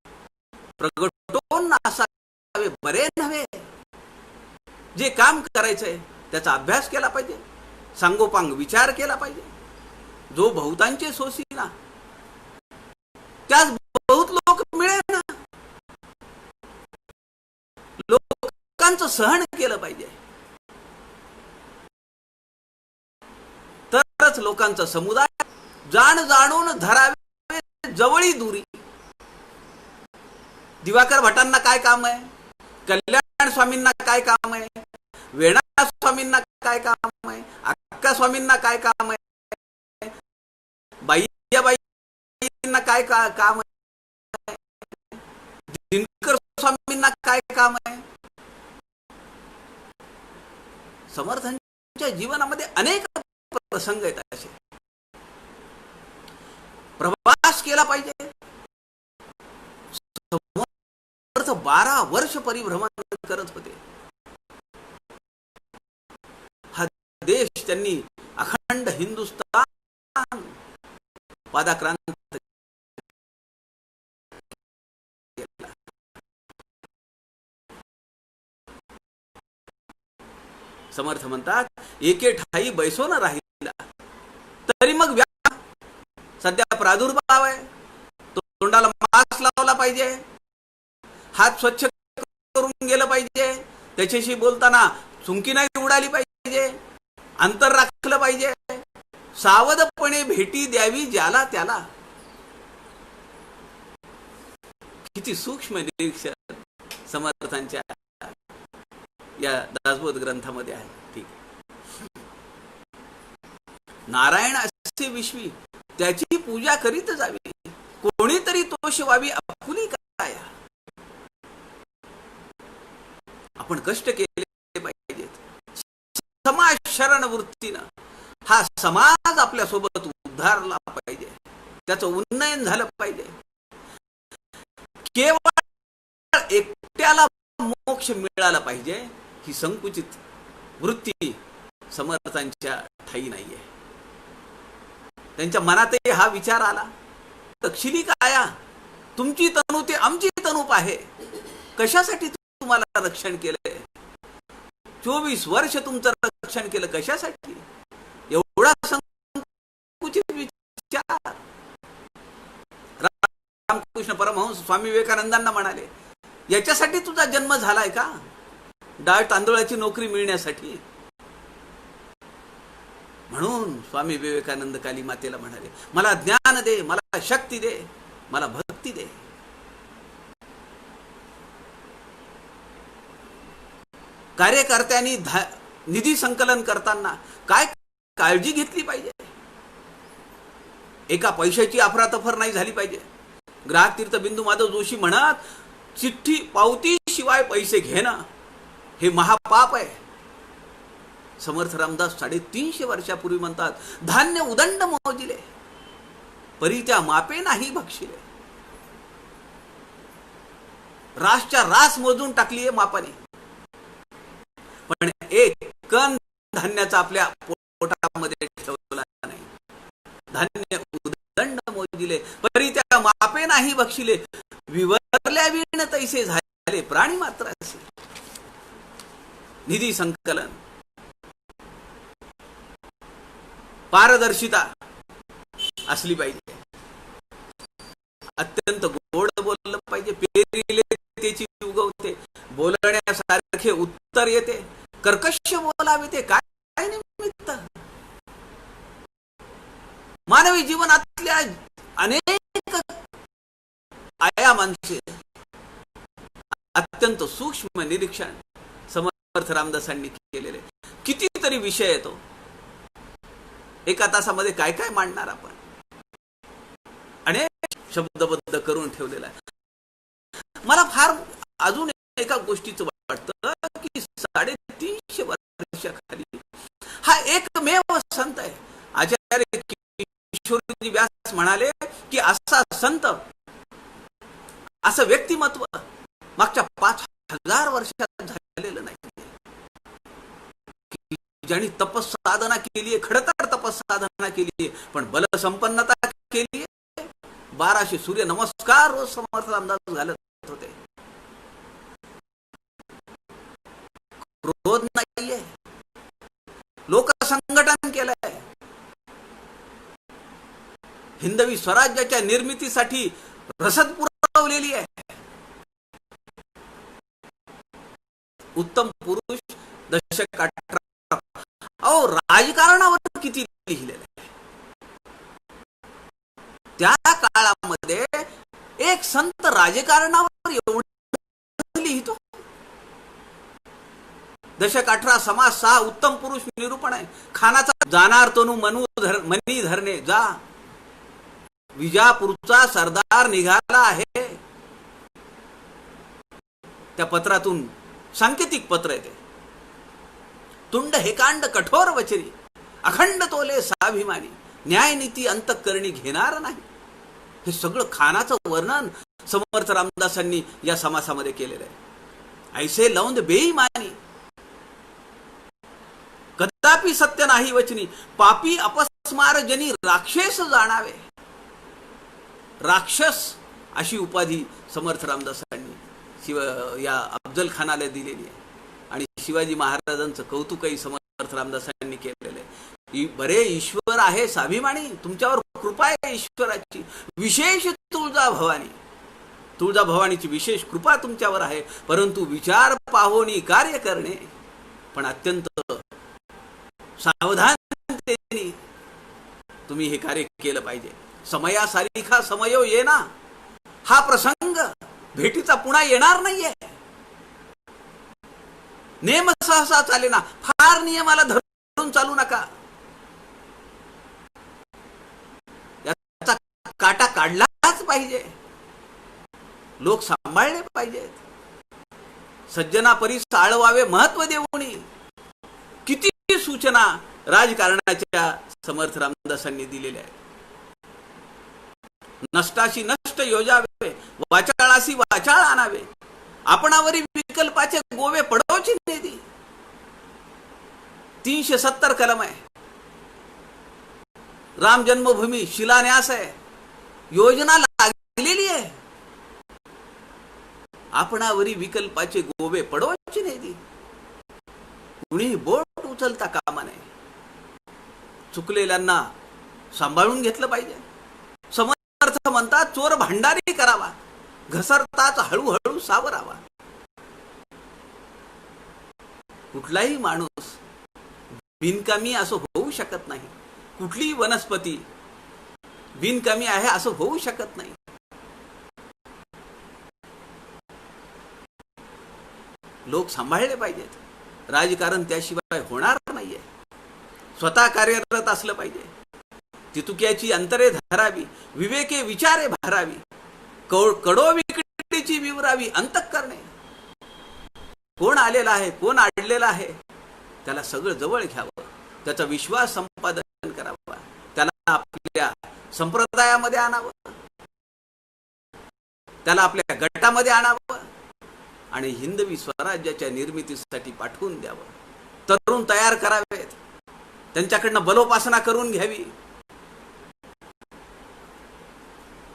प्रगटून असावे बरे नव्हे. जे काम करायचंय त्याचा अभ्यास केला पाहिजे, सांगोपांग विचार केला पाहिजे. जो बहुतांचे सोसीना त्यास बहुत लोक मिळे ना. लोकांचं सहन केलं पाहिजे, तरच लोकांचा समुदाय जाण जाणून धरावे जवळी दुरी. दिवाकर भटांना काय काम आहे, कल्याण स्वामींना काय काम आहे, वेणा स्वामींना काय काम आहे, अक्का स्वामींना काय काम आहे, बाईबाईंना काय काम आहे, दिनकर स्वामींना काय काम आहे. समर्थांच्या जीवनामध्ये अनेक प्रसंग आहेत असे. प्रवास केला पाहिजे. 12 वर्ष परिभ्रमण करत होते. हा देश त्यांनी अखंड हिंदुस्थान पादाक्रांत केला. समर्थ म्हणतात एके ठाई बैसो न राहिला. तरी मग सध्या प्रादुर्भाव आहे, तोंडाला मास्क लावला पाहिजे, हात स्वच्छ करून गेलं पाहिजे, त्याच्याशी बोलताना चुंकी नाही उडाली पाहिजे, अंतर राखलं पाहिजे, सावधपणे भेटी द्यावी ज्याला त्याला. किती सूक्ष्म निरीक्षण समर्थांच्या या दासबोध ग्रंथामध्ये आहे. ठीक. नारायण असे विश्वी त्याची पूजा करीत जावी, कोणीतरी तोष व्हावी आपुली काय. आपण कष्ट केले पाहिजेत. समाज शरण वृत्तीनं हा समाज आपल्या सोबत उद्धारला पाहिजे, त्याचं उन्नयन झालं पाहिजे. केवळ एकट्याला मोक्ष मिळाला पाहिजे ही संकुचित वृत्ती समर्थांच्या ठाई नाहीये. त्यांच्या मनातही हा विचार आला, तक्षिली काया तुमची तनू ते आमची तनूप आहे, कशासाठी तुम्हाला रक्षण केलंय, 24 वर्ष तुमचं रक्षण केलं कशासाठी, एवढा संकुचित विचार. रामकृष्ण परमहंस स्वामी विवेकानंदांना म्हणाले, याच्यासाठी तुझा जन्म झालाय का, डाळ तांदूळाची नोकरी मिळण्यासाठी. म्हणून स्वामी विवेकानंद काली मातेला म्हणाले, मला ज्ञान दे, मला शक्ती दे, मला भक्ती दे. कार्यकर्त्यांनी निधी संकलन करताना काय काळजी घेतली पाहिजे. एका पैशाची अफरातफर नाही झाली पाहिजे. ग्राहक तीर्थ बिंदू माधव जोशी म्हणत, चिठ्ठी पावती शिवाय पैसे घेणं हे महापाप आहे. समर्थ रामदास 350 वर्षापूर्वी म्हणतात, धान्य उदंड मोजिले परी त्या मापे नाही बक्षिले. रासच्या रास मोजून टाकली आहे मापाने, पण एक कण धान्याचा आपल्या पोटामध्ये ठेवला नाही. धान्य उदंड मोजिले परी त्या मापे नाही बक्षिले, विवरल्या वीण तैसे झाले प्राणी मात्र असे. निधी संकलन, पारदर्शिता असली पाहिजे. अत्यंत गोड बोललं पाहिजे. पेरीले त्याची उगवते, बोलण्यासारखे उत्तर येते, कर्कश बोलावे ते काय निमित्त. मानवी जीवनातल्या अनेक आयामांचे अत्यंत सूक्ष्म निरीक्षण समर्थ रामदासांनी केलेले. कितीतरी विषय येतो, एका तासामध्ये काय काय मांडणार आपण. अनेक शब्दबद्ध करून ठेवलेला आहे. मला फार अजून एका गोष्टीचं वाटतं की 350 वर्षाखाली हा एकमेव संत आहे. आचार्य किशोरजी व्यास म्हणाले की असा संत, असं व्यक्तिमत्व मागच्या 5000 वर्षात झालेलं नाही. ज्यांनी तपसाधना केली आहे, खरं तर तपसाधना केली आहे, पण बलसंपन्नता केली आहे. 1200 सूर्य नमस्कार रोज समर्थ रामदास घालत होते. क्रोध हिंदवी स्वराज्याच्या निर्मितीसाठी रसद पुरवलेली आहे. उत्तम पुरुष दशक 18. अहो, राजकारणावर किती लिहिलेलं आहे. त्या काळामध्ये एक संत राजकारणावर एवढं लिहितो. दशक 18 समाज 6 उत्तम पुरुष निरूपण आहे. खानाचा जाणार तनू मनी धरणे जा, विजापूरचा सरदार निघाला आहे. त्या पत्रातून सांकेतिक पत्र येते. तुंड हेकांड कठोर वचनी, अखंड तोले स्वाभिमानी, न्यायनीती अंतःकरणी घेणार नाही. हे सगळं खानाचं वर्णन समर्थ रामदासांनी या समासामध्ये केलेलं आहे. ऐसे लौंद बेईमानी, कदापि सत्य नाही वचनी, पापी अपस्मार जनी राक्षस जाणावे. राक्षस अशी उपाधी समर्थ रामदासांनी या अफजल खानाला दिलेली आहे. आणि शिवाजी महाराजांचं कौतुकही समर्थ रामदासांनी केलेलं आहे. बरे ईश्वर आहे स्वाभिमानी, तुमच्यावर कृपा आहे ईश्वराची, विशेष तुळजा भवानी, तुळजा भवानीची विशेष कृपा तुमच्यावर आहे. परंतु विचार पाहोनी कार्य करणे, पण अत्यंत सावधानतेने तुम्ही हे कार्य केलं पाहिजे. समयासारिखा समयो येना, हा प्रसंग भेटीचा पुन्हा येणार नाहीये. नेम सहसा चाले ना, फार नियमाला धरून चालू नका. याचा काटा काढलाच पाहिजे. लोक सांभाळले पाहिजेत. सज्जना परी साळवावे महत्व देऊनी. किती सूचना राजकारणाच्या समर्थ रामदासांनी दिलेल्या आहेत. नष्टाशी नष्ट योजावे, वाचाळाशी वाचाळ आणावे, आपणावरी विकल्पाचे गोवे पडवची नेदी. 370 कलम आहे. राम जन्मभूमी शिलान्यास आहे, योजना लागलेली आहे. आपणावरी विकल्पाचे गोवे पडवची नेदी. कुणी बोट उचलता कामा नये. चुकलेल्यांना सांभाळून घेतलं पाहिजे. समर्थ म्हणतात चोर भांडारी करावा, घसरताच हळूहळू सावरावा. कुठलाही माणूस बिनकामी असं होऊ शकत नाही. कुठलीही वनस्पती बिनकामी आहे असं होऊ शकत नाही. लोक सांभाळले पाहिजेत. राजकारण त्याशिवाय होणार नाहीये. स्वतः कार्यरत असलं पाहिजे. तितुक्याची अंतरे धरावी, विवेके विचारे भरावी, कडो विकटीची विवरावी अंतःकरणे. कोण आलेला आहे, कोण अडलेला आहे, त्याला सगळं जवळ घ्यावं. त्याचा विश्वास संपादन करावा. त्याला आपल्या संप्रदायामध्ये आणावं, त्याला आपल्या गटामध्ये आणावं आणि हिंदवी स्वराज्याच्या निर्मितीसाठी पाठवून द्यावं. तरुण तयार करावेत, त्यांच्याकडनं बलोपासना करून घ्यावी.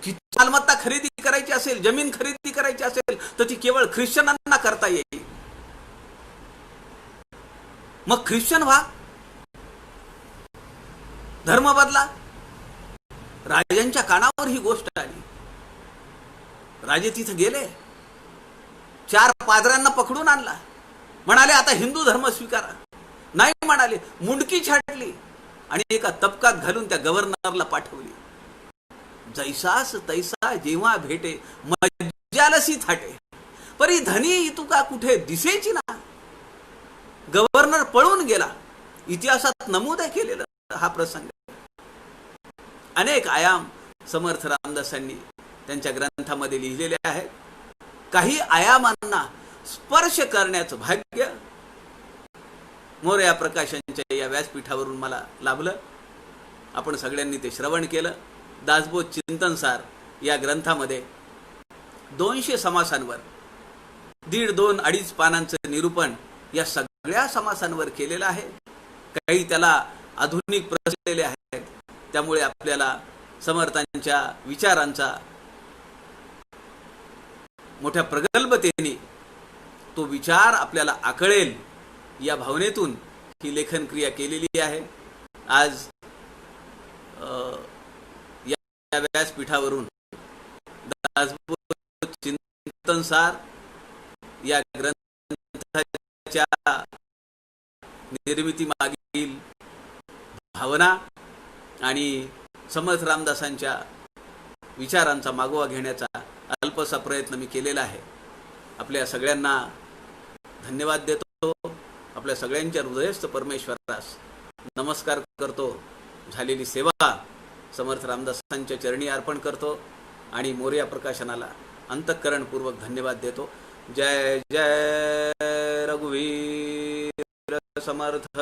किती मालमत्ता खरेदी करायची असेल, जमीन खरेदी करायची असेल तर ती केवळ ख्रिश्चनांना करता येईल. मग ख्रिश्चन व्हा, धर्म बदला. राजांच्या कानावर ही गोष्ट आली. राजे तिथे गेले, 4 पादऱ्यांना पकडून आणला. म्हणाले आता हिंदू धर्म स्वीकारा. नाही म्हणाले, मुंडकी छाटली आणि एका तबकात घालून त्या गव्हर्नरला पाठवली. जैसास तैसा जेव्हा भेटे, मज्जालसी थाटे, परी धनी तुका कुठे दिसेची ना. गव्हर्नर पळून गेला. इतिहासात नमूद केलेलं हा प्रसंग. अनेक आयाम समर्थ रामदासांनी त्यांच्या ग्रंथामध्ये लिहिलेले आहेत. काही आयामांना स्पर्श करण्याचं भाग्य मोरया प्रकाशनच्या या व्यासपीठावरून मला लाभलं. आपण सगळ्यांनी ते श्रवण केलं. दासबोध चिंतनसार या ग्रंथामध्ये 200 समासांवर 1.5-2-2.5 पानांचं निरूपण या सगळ्या समासांवर केलेलं आहे. काही त्याला आधुनिक प्रश्नलेले आहेत. त्यामुळे आपल्याला समर्थांच्या विचारांचा मोठ्या प्रगल्भतेने तो विचार आपल्याला आकळेल या भावनेतून ही लेखन क्रिया केलेली आहे. आज व्यासपीठावरून दासबोध चिंतनसार या ग्रंथाच्या निर्मिती मागील भावना आणि समर्थ रामदासांच्या विचारांचा मागोवा घेण्याचा अल्पसा प्रयत्न मी केलेला आहे. आपल्या सगळ्यांना धन्यवाद देतो. आपल्या सगळ्यांच्या हृदयस्थ परमेश्वरास नमस्कार करतो. झालेली सेवा समर्थ रामदासांच्या चरणी अर्पण करतो आणि मोरया प्रकाशनाला अंतःकरणपूर्वक धन्यवाद देतो. जय जय रघुवीर समर्थ.